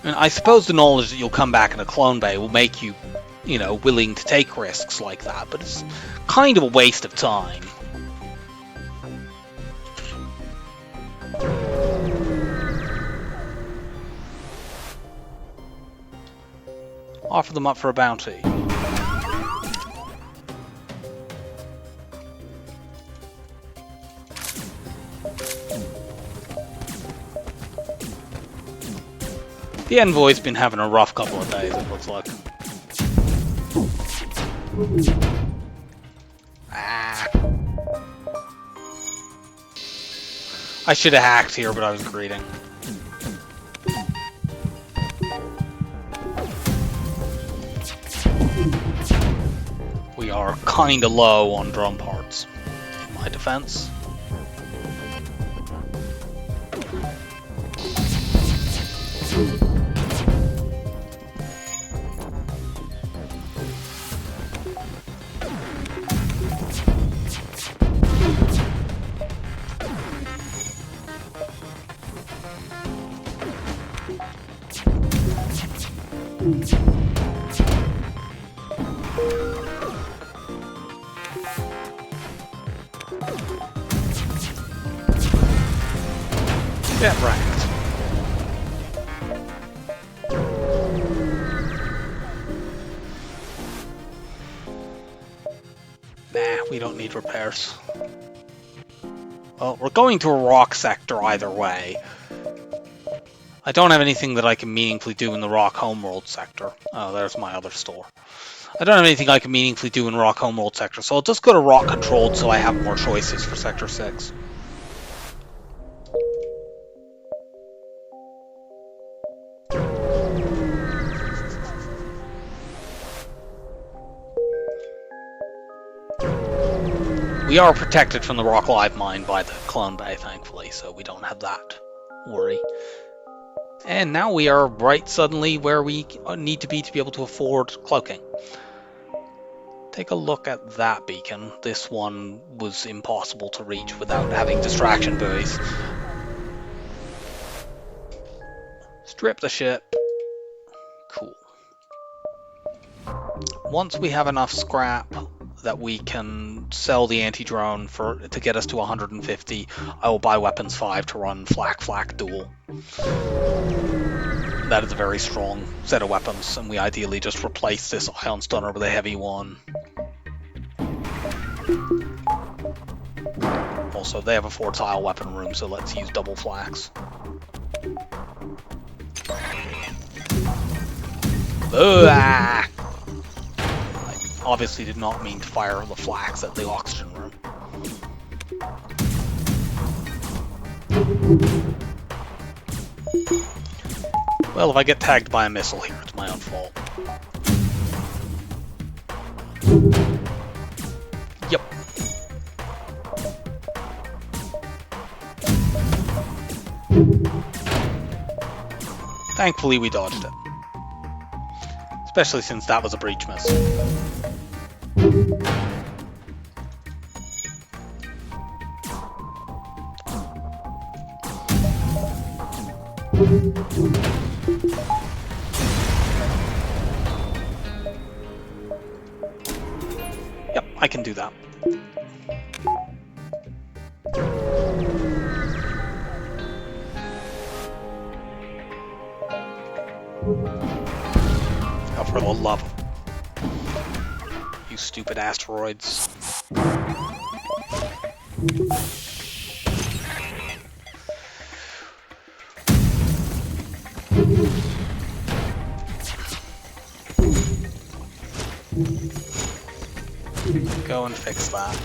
And I suppose the knowledge that you'll come back in a clone bay will make you, you know, willing to take risks like that, but it's kind of a waste of time. Offer them up for a bounty. The envoy's been having a rough couple of days, it looks like. Ah. I should have hacked here, but I was greeting. We are kinda low on drum parts, in my defense. Get wrecked. Nah, we don't need repairs. Well, we're going to a rock sector either way. I don't have anything that I can meaningfully do in the rock homeworld sector. Oh, there's my other store. I don't have anything I can meaningfully do in rock homeworld sector, so I'll just go to rock controlled so I have more choices for sector 6. We are protected from the rock live mine by the clone bay, thankfully, so we don't have that worry. And now we are right suddenly where we need to be able to afford cloaking. Take a look at that beacon. This one was impossible to reach without having distraction buoys. Strip the ship. Cool. Once we have enough scrap that we can sell the anti-drone to get us to 150, I will buy weapons 5 to run flak duel. That is a very strong set of weapons, and we ideally just replace this ion stunner with a heavy one. Also, they have a 4-tile weapon room, so let's use double flaks. I obviously did not mean to fire the flaks at the oxygen room. Well, if I get tagged by a missile here, it's my own fault. Yep. Thankfully, we dodged it. Especially since that was a breach missile. I can do that. Oh, for the love of you stupid asteroids. Go and fix that.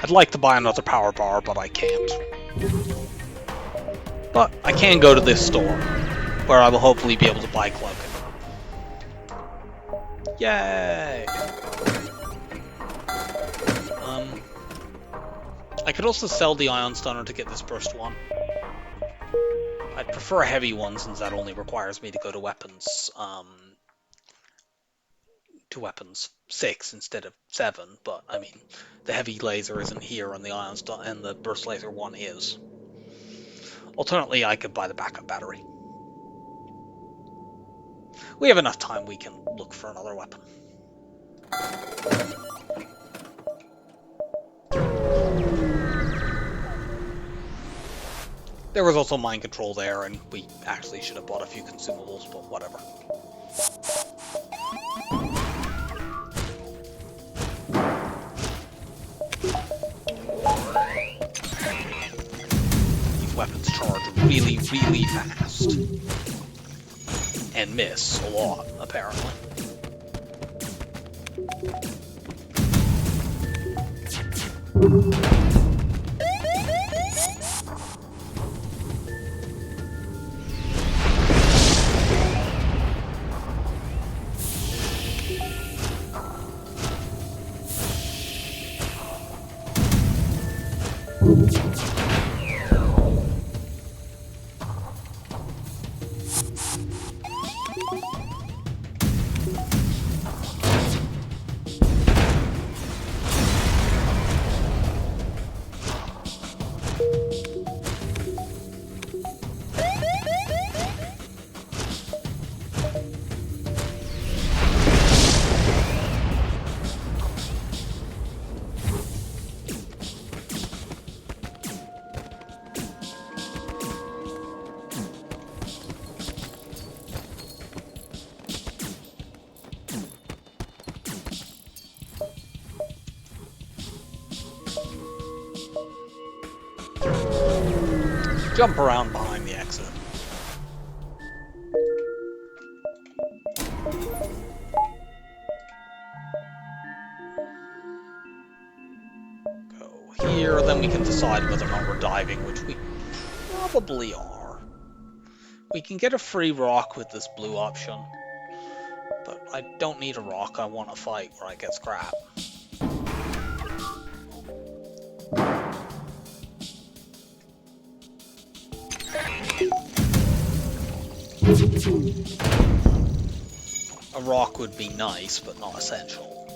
I'd like to buy another power bar, but I can't. But I can go to this store, where I will hopefully be able to buy cloaking. Yay! I could also sell the Ion Stunner to get this burst one. I'd prefer a heavy one, since that only requires me to go to weapons 6 instead of 7, but I mean, the heavy laser isn't here and the Ion Stunner and the burst laser one is. Alternately, I could buy the backup battery. We have enough time, we can look for another weapon. There was also mind control there, and we actually should have bought a few consumables, but whatever. These weapons charge really, really fast. And miss a lot, apparently. Jump around behind the exit. Go here, then we can decide whether or not we're diving, which we probably are. We can get a free rock with this blue option, but I don't need a rock, I want a fight where I get scrap. A rock would be nice, but not essential.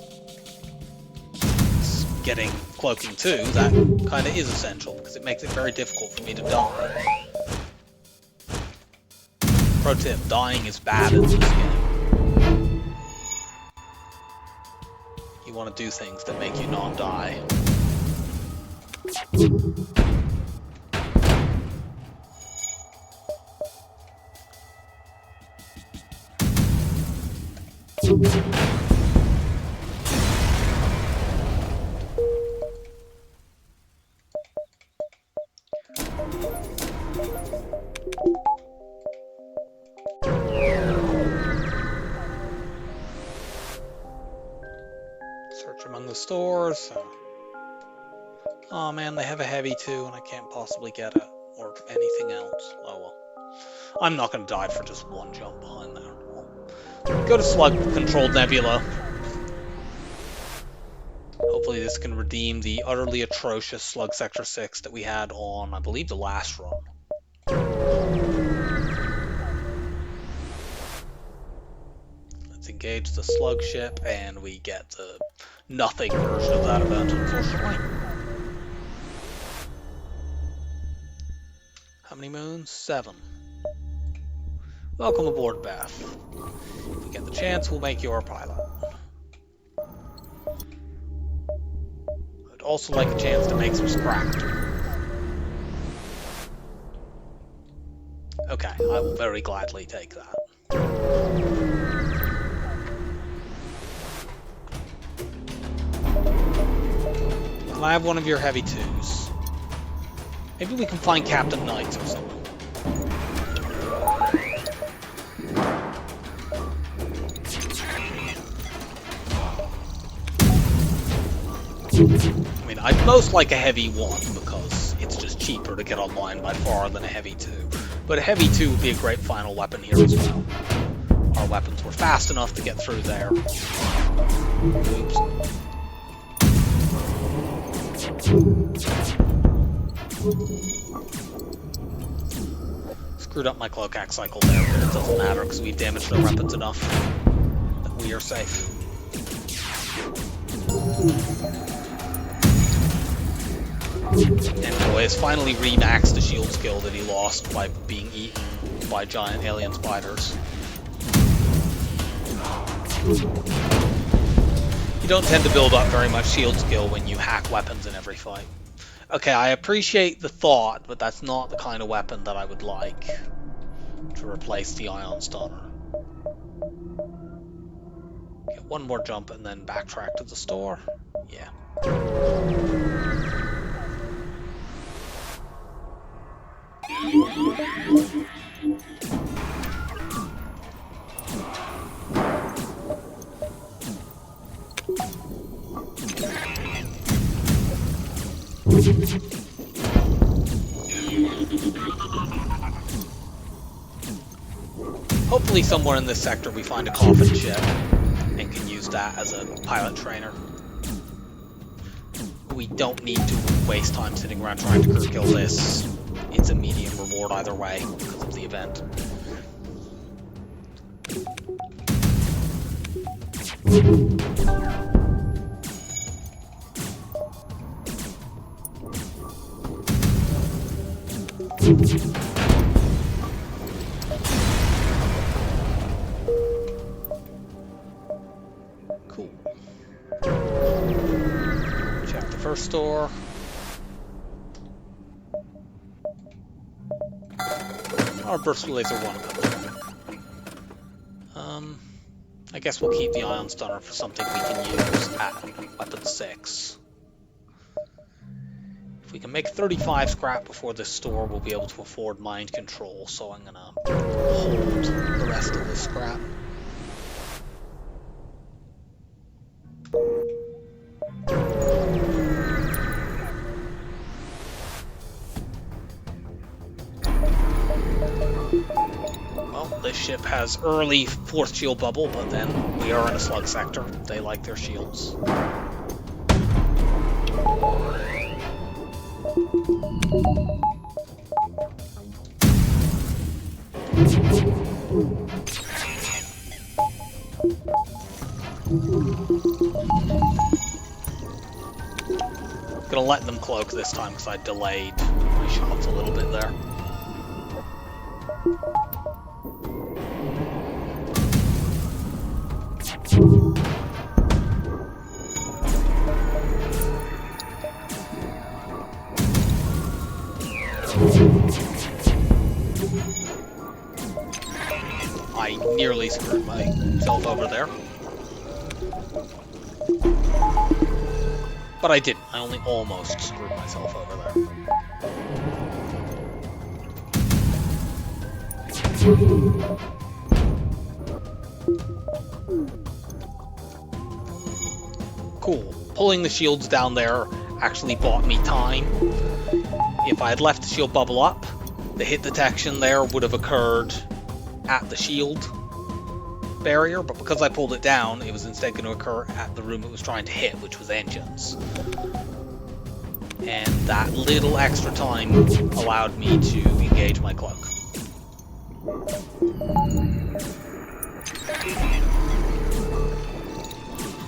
Getting cloaking too, that kind of is essential, because it makes it very difficult for me to die. Pro tip, dying is bad in this game. You want to do things that make you not die. Search among the stores. Oh man, they have a heavy too, and I can't possibly get it, or anything else. Oh well. I'm not going to die for just one jump behind there. Go to slug-controlled nebula. Hopefully this can redeem the utterly atrocious Slug Sector 6 that we had on, I believe, the last run. Let's engage the slug ship, and we get the nothing version of that event, unfortunately. How many moons? 7. Welcome aboard, Beth. If we get the chance, we'll make you our pilot. I'd also like a chance to make some scrap. Okay, I will very gladly take that. Can I have one of your heavy 2s? Maybe we can find Captain Knights or something. I mean, I'd most like a heavy 1 because it's just cheaper to get online by far than a heavy 2. But a heavy 2 would be a great final weapon here as well. Our weapons were fast enough to get through there. Oops. Screwed up my cloak-axe cycle there, but it doesn't matter because we've damaged their weapons enough that we are safe. Envoy has finally remaxed the shield skill that he lost by being eaten by giant alien spiders. You don't tend to build up very much shield skill when you hack weapons in every fight. Okay, I appreciate the thought, but that's not the kind of weapon that I would like to replace the Ion Stunner. Get one more jump and then backtrack to the store. Yeah. Hopefully somewhere in this sector we find a coffin ship and can use that as a pilot trainer. We don't need to waste time sitting around trying to crew kill this. It's a medium reward either way because of the event. Cool. Check the first store. Our burst laser 1 comes in. I guess we'll keep the Ion Stunner for something we can use at weapon 6. If we can make 35 scrap before this store, we'll be able to afford mind control, so I'm gonna hold the rest of this scrap. This ship has early 4th shield bubble, but then we are in a slug sector. They like their shields. I'm gonna let them cloak this time because I delayed my shots a little bit there. I nearly screwed myself over there. But I didn't. I only almost screwed myself over there. Cool. Pulling the shields down there actually bought me time. If I had left the shield bubble up, the hit detection there would have occurred at the shield barrier, but because I pulled it down, it was instead going to occur at the room it was trying to hit, which was engines. And that little extra time allowed me to engage my cloak.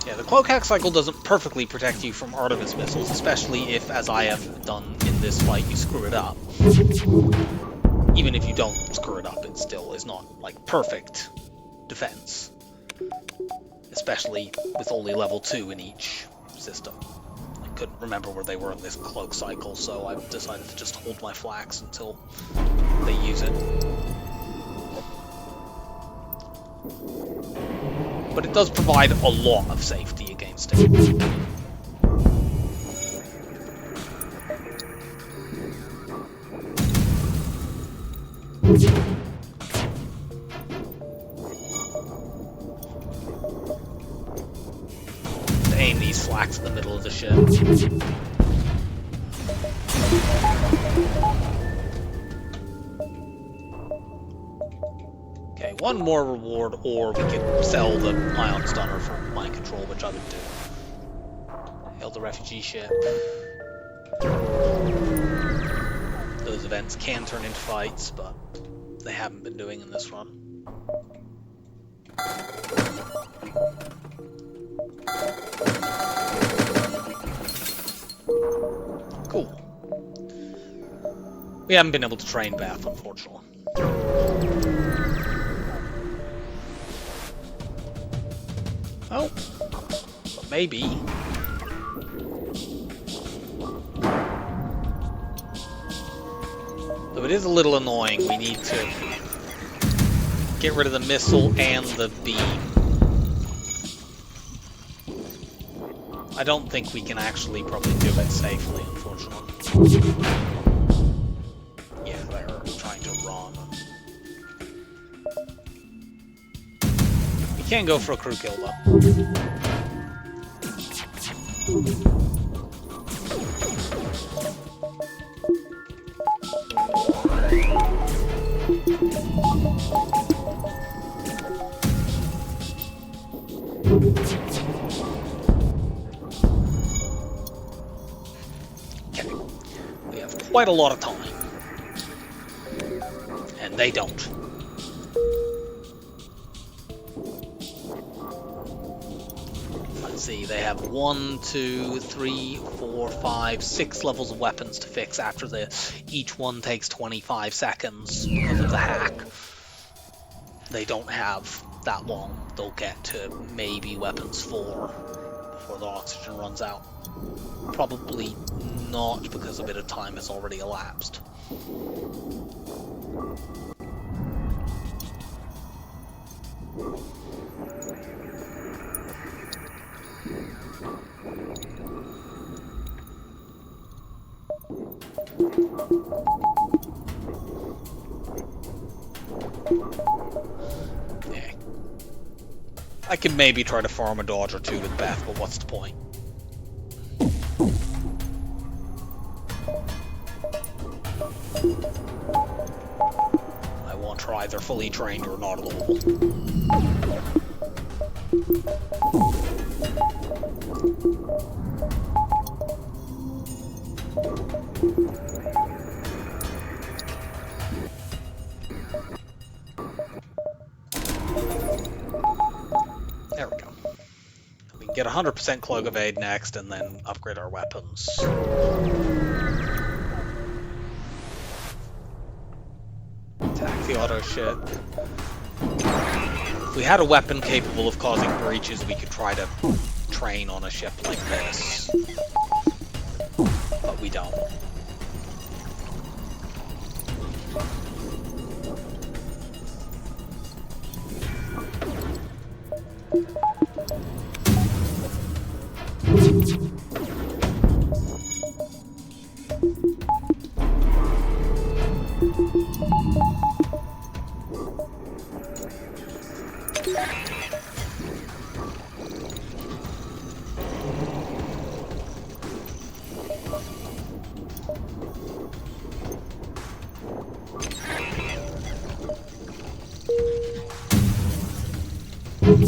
Yeah, the cloak hack cycle doesn't perfectly protect you from Artemis missiles, especially if, as I have done in this fight, you screw it up. Even if you don't screw it up, it still is not, like, perfect defense. Especially with only level 2 in each system. I couldn't remember where they were in this cloak cycle, so I've decided to just hold my flax until they use it. But it does provide a lot of safety against it. Aim these flax in the middle of the ship. Okay, one more reward, or we could sell the ion stunner for mind control, which I would do. Hail the refugee ship. Those events can turn into fights, but they haven't been doing in this run. Cool. We haven't been able to train Beth, unfortunately. Oh, but maybe. Though it is a little annoying, we need to get rid of the missile and the beam. I don't think we can actually probably do it safely, unfortunately. Yeah, they're trying to run. We can go for a crew kill, though. Okay. We have quite a lot of time. And they don't. Let's see, they have 1, 2, 3, 4, 5, 6 levels of weapons to fix after this. Each one takes 25 seconds because of the hack. They don't have that long. They'll get to maybe weapons 4 before the oxygen runs out. Probably not, because a bit of time has already elapsed. Yeah. I could maybe try to farm a dodge or two with Beth, but what's the point? I want her either fully trained or not at all. There we go. We can get 100% Cloak Evade next and then upgrade our weapons. Attack the auto ship. If we had a weapon capable of causing breaches, we could try to train on a ship like this. But we don't. Let's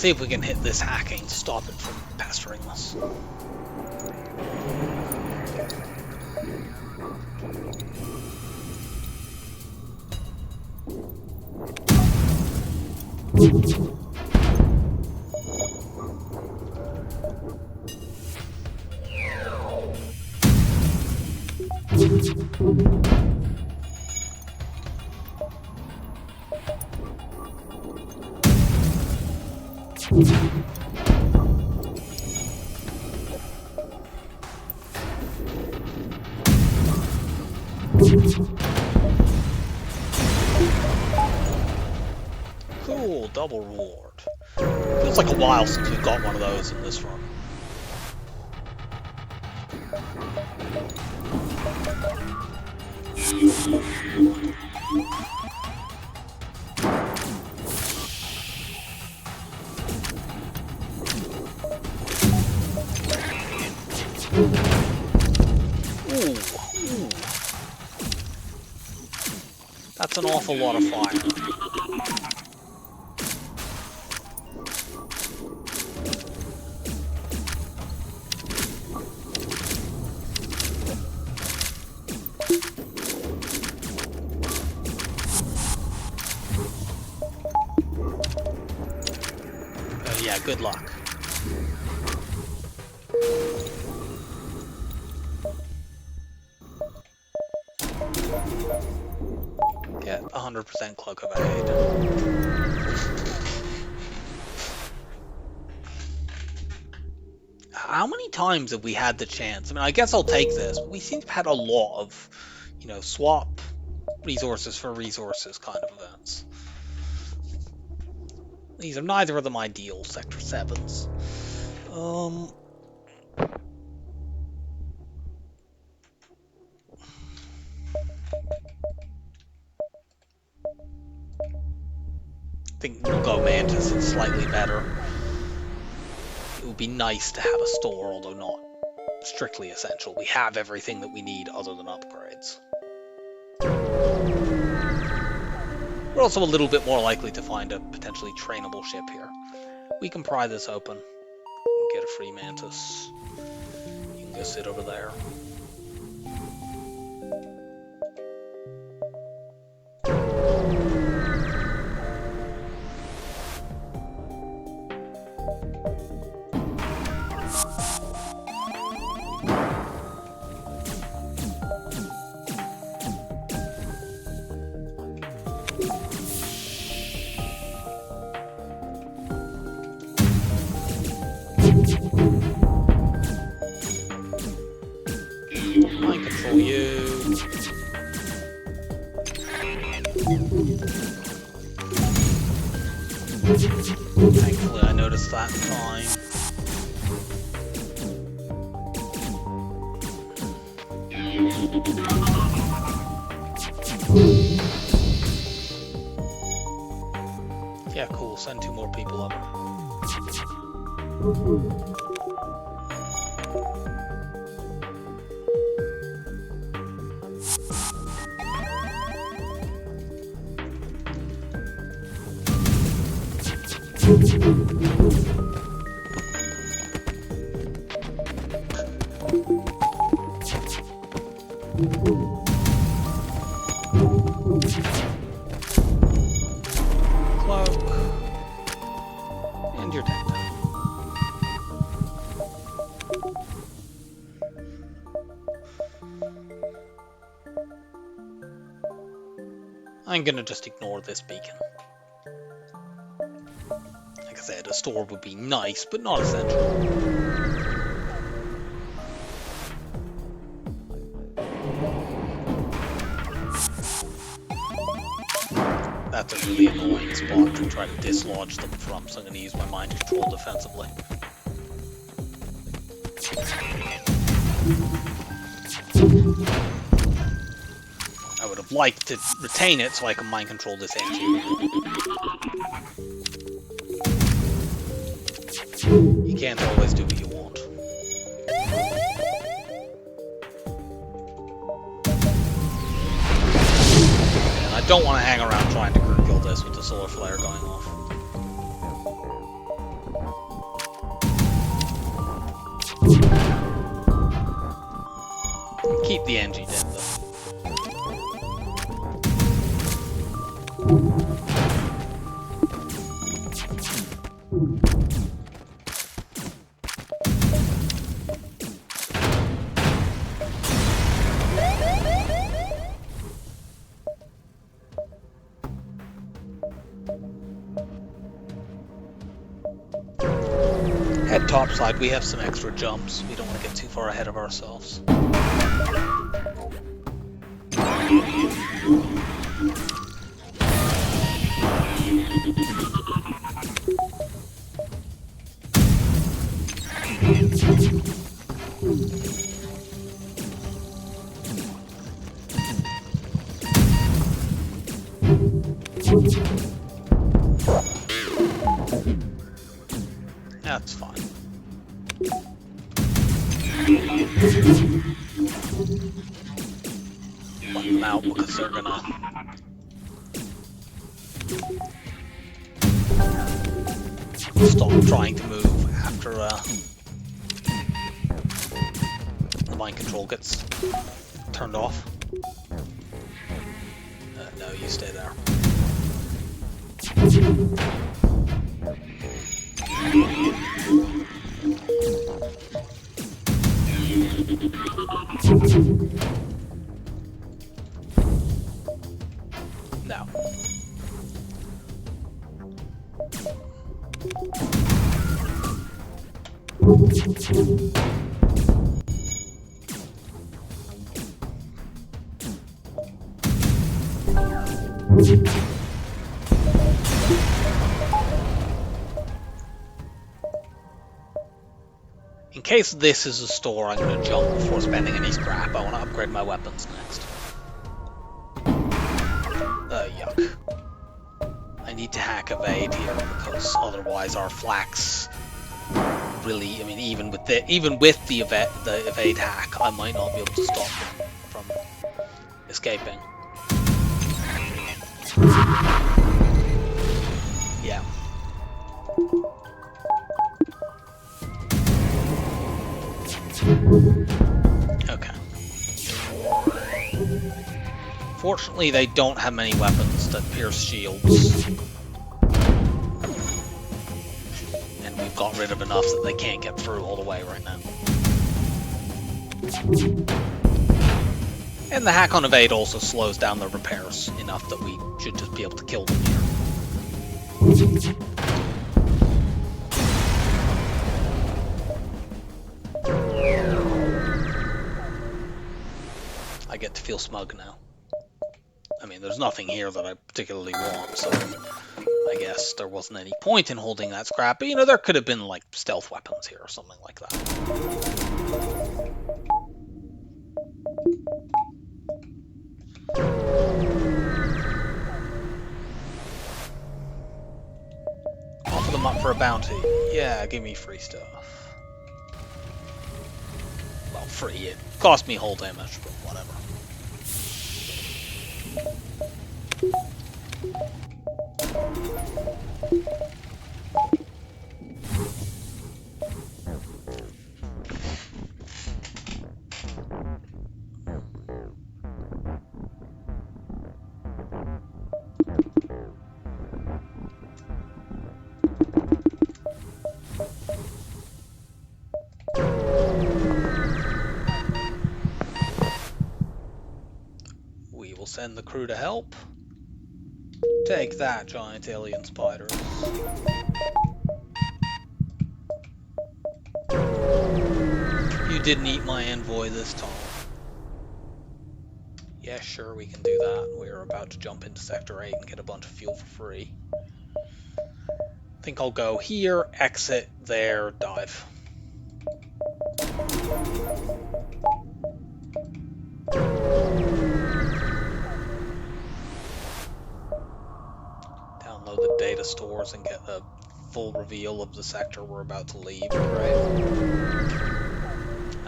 see if we can hit this hacking to stop it from pestering us. Cool, double reward. Feels like a while since we got one of those in this run. Ooh. That's an awful lot of fire. Yeah, good luck. Get 100% cloak of aid. How many times have we had the chance? I mean, I guess I'll take this. But we seem to have had a lot of, you know, swap resources for resources kind of events. These are neither of them ideal, Sector 7s. I think we'll go Mantis, it's slightly better. It would be nice to have a store, although not strictly essential. We have everything that we need other than upgrades. We're also a little bit more likely to find a potentially trainable ship here. We can pry this open and get a free Mantis. You can go sit over there. Mind control you. Thankfully I noticed that in time. Yeah, cool. Send 2 more people over. Cloak. And you're dead. I'm gonna just ignore this beacon. Like I said, a store would be nice, but not essential. That's a really annoying spot to try to dislodge them from, so I'm going to use my mind control defensively. I would have liked to retain it so I can mind control this engine. You can't always do what you want. And I don't want to hang around trying to crew kill this with the solar flare going off. Keep the NG dead though. Head topside, we have some extra jumps. We don't want to get too far ahead of ourselves. That's fine. Let them out because they're gonna stop trying to move after the mind control gets turned off. No, you stay there. Now. In case this is a store, I'm going to jump before spending any scrap. I want to upgrade my weapons next. Yuck. I need to hack evade here because otherwise our flax really, I mean, even with the evade hack, I might not be able to stop them from escaping. Yeah. Okay. Fortunately, they don't have many weapons that pierce shields. And we've got rid of enough that they can't get through all the way right now. And the hack on evade also slows down the repairs enough that we should just be able to kill them here. I get to feel smug now. I mean, there's nothing here that I particularly want, so I guess there wasn't any point in holding that scrap. But, you know, there could have been, like, stealth weapons here or something like that. Offer them up for a bounty. Yeah, give me free stuff. Well, free. It cost me whole damage, but whatever. We will send the crew to help. Take that, giant alien spiders. You didn't eat my envoy this time. Yeah, sure, we can do that. We're about to jump into Sector 8 and get a bunch of fuel for free. I think I'll go here, exit, there, dive. Download the data stores and get a full reveal of the sector we're about to leave, right?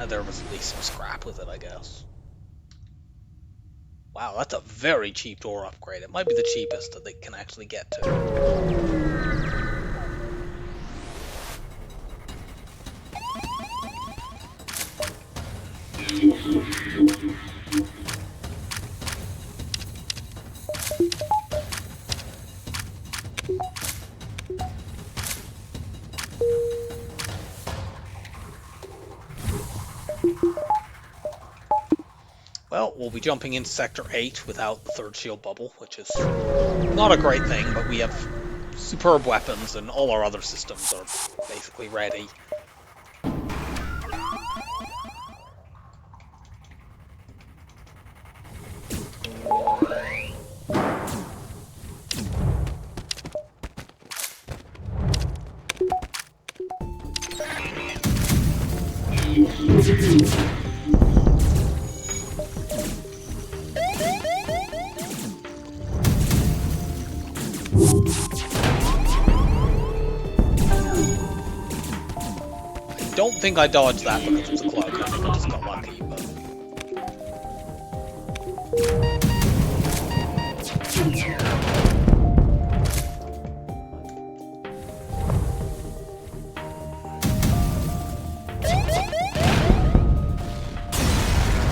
There was at least some scrap with it, I guess. Wow, that's a very cheap door upgrade. It might be the cheapest that they can actually get to. Well, we'll be jumping into Sector 8 without the third shield bubble, which is not a great thing, but we have superb weapons and all our other systems are basically ready. I don't think I dodged that because it was a cloak. I think I just got lucky, but...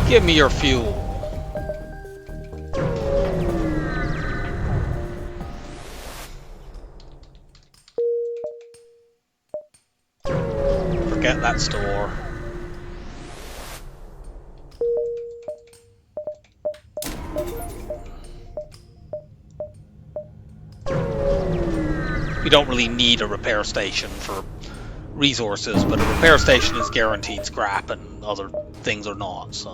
Give me your fuel. Forget that store. We don't really need a repair station for resources, but a repair station is guaranteed scrap and other things are not, so...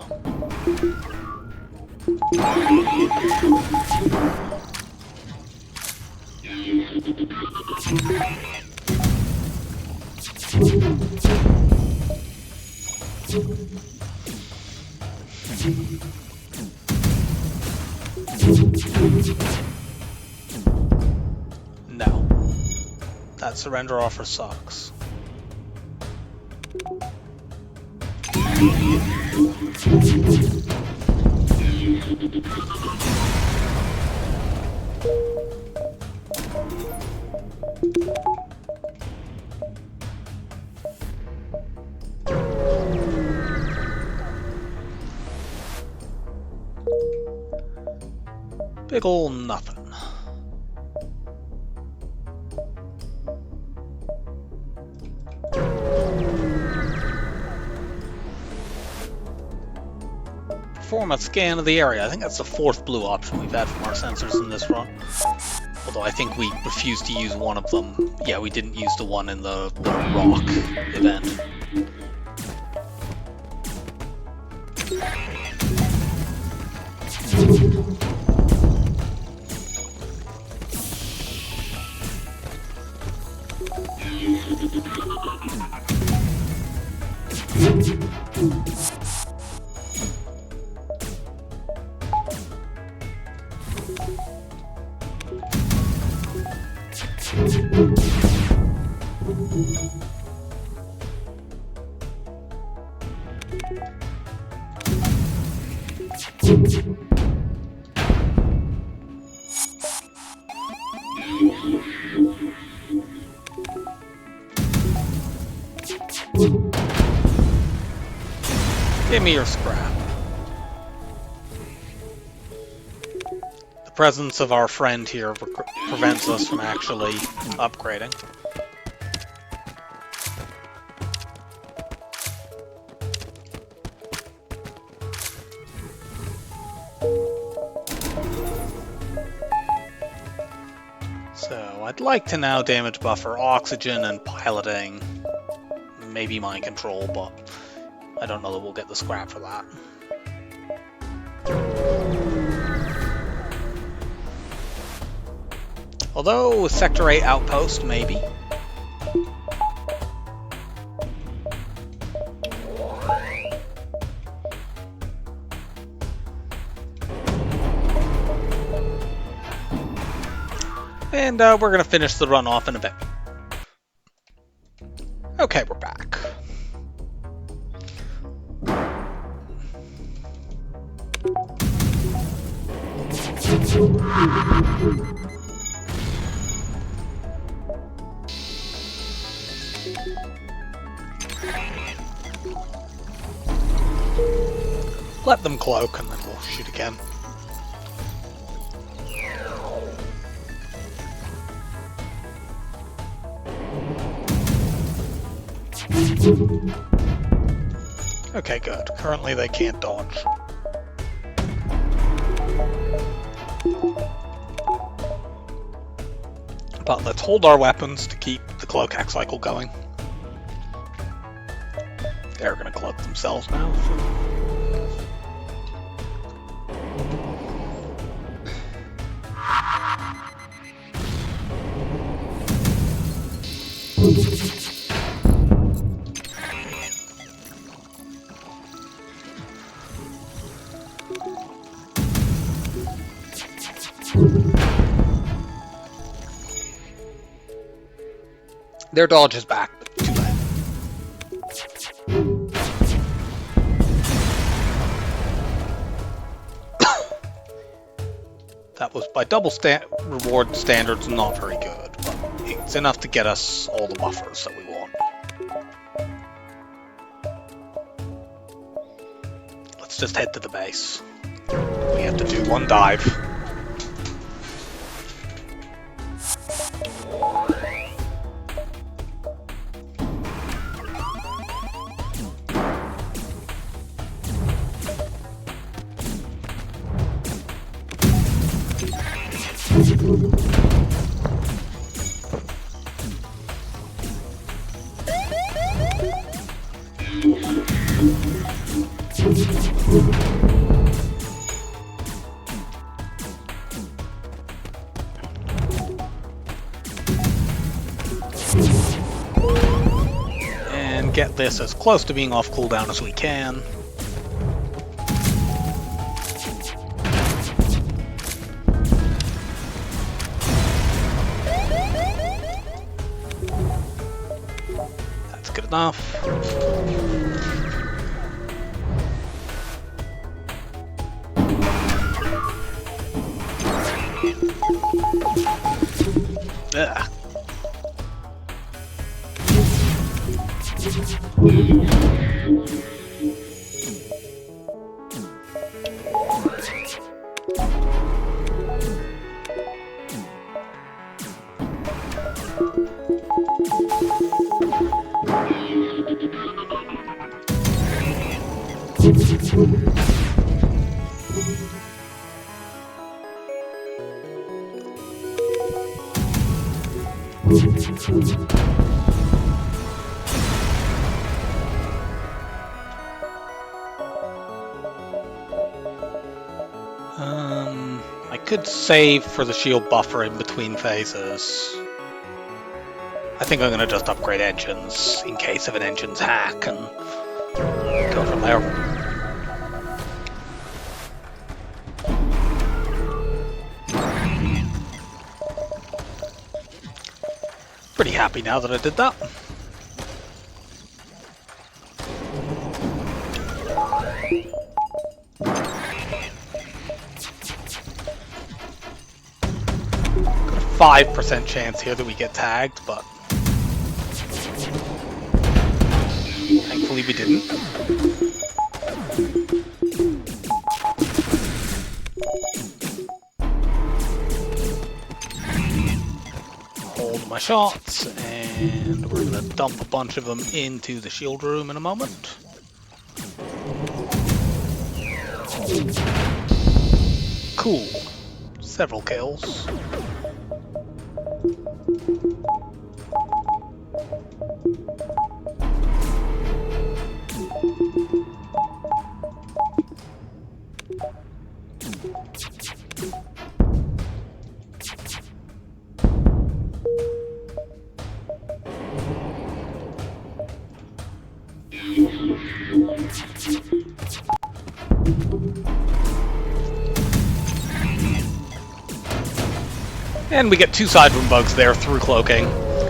No. That surrender offer sucks. Big ol' nothing. Perform a scan of the area. I think that's the fourth blue option we've had from our sensors in this run. Although I think we refused to use one of them. Yeah, we didn't use the one in the rock event. Give me your scrap. The presence of our friend here prevents us from actually upgrading. So, I'd like to now damage buffer oxygen and piloting, maybe mind control, but I don't know that we'll get the scrap for that. Although, Sector 8 outpost, maybe. And we're going to finish the run off in a bit. Okay, we're back. Let them cloak and then we'll shoot again. Okay, good. Currently they can't dodge. But let's hold our weapons to keep the cloak hack cycle going. They're gonna cloak themselves now. Their dodge is back, but too late. That was, by double reward standards, not very good, but it's enough to get us all the buffers that we want. Let's just head to the base. We have to do one dive. And get this as close to being off cooldown as we can. That's good enough. Ugh. I could save for the shield buffer in between phases. I think I'm going to just upgrade engines in case of an engine's hack and go from there. Pretty happy now that I did that. Got a 5% chance here that we get tagged, but thankfully we didn't. Hold my shots, and we're going to dump a bunch of them into the shield room in a moment. Cool. Several kills. And we get 2 side room bugs there through cloaking.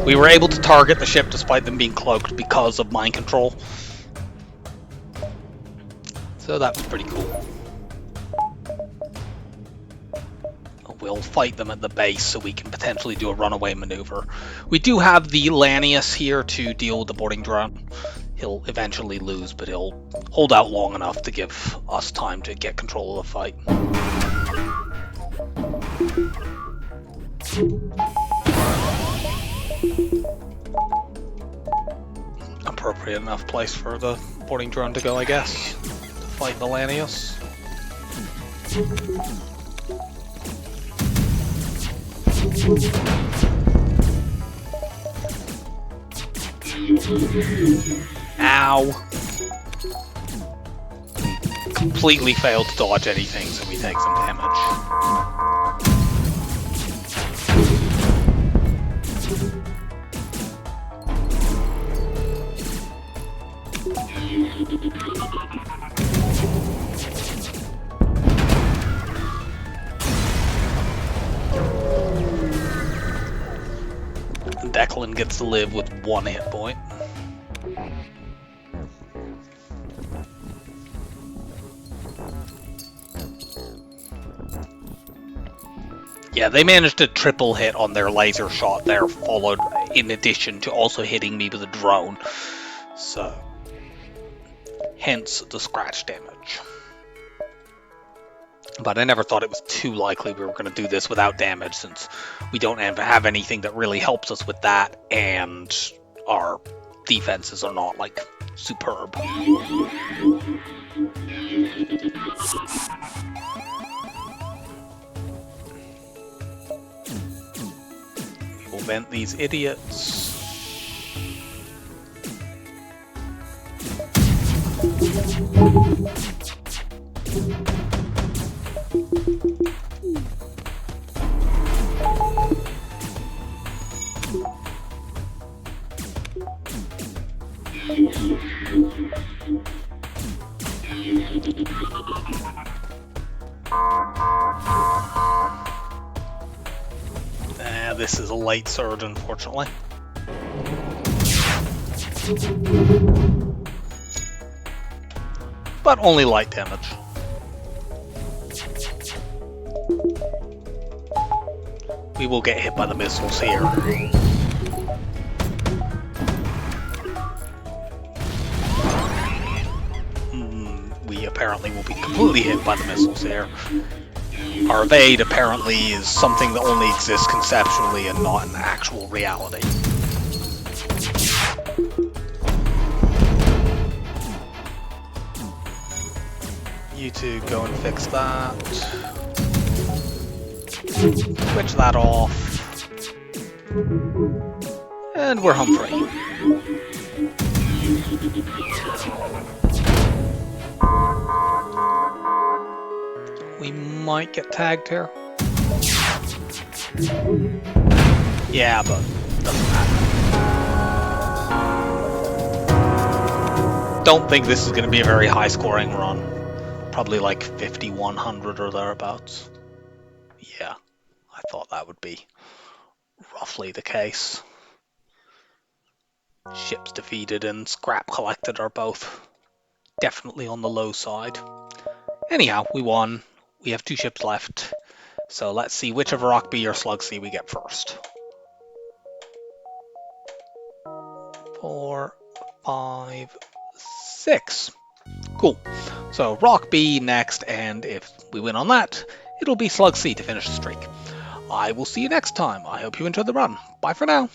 We were able to target the ship despite them being cloaked because of mind control. So that was pretty cool. We'll fight them at the base so we can potentially do a runaway maneuver. We do have the Lanius here to deal with the boarding drone. He'll eventually lose, but he'll hold out long enough to give us time to get control of the fight. Appropriate enough place for the boarding drone to go, I guess, to fight the Lanius. Ow! Completely failed to dodge anything, so we take some damage. Declan gets to live with 1 hit point. Yeah, they managed a triple hit on their laser shot there, followed in addition to also hitting me with a drone. So, hence the scratch damage. But I never thought it was too likely we were going to do this without damage, since we don't have anything that really helps us with that, and our defenses are not, like, superb. We will vent these idiots. This is a late surge, unfortunately. But only light damage. We will get hit by the missiles here. We apparently will be completely hit by the missiles here. Our evade apparently is something that only exists conceptually and not in actual reality. You two go and fix that. Switch that off. And we're home free. We might get tagged here. Yeah, but doesn't matter. Don't think this is going to be a very high scoring run. Probably like 5100 or thereabouts. Yeah, I thought that would be roughly the case. Ships defeated and scrap collected are both definitely on the low side. Anyhow, we won. We have 2 ships left. So let's see which of Rock B or Slug C we get first. 4, 5, 6. Cool. So Rock B next, and if we win on that, it'll be Slug C to finish the streak. I will see you next time. I hope you enjoyed the run. Bye for now.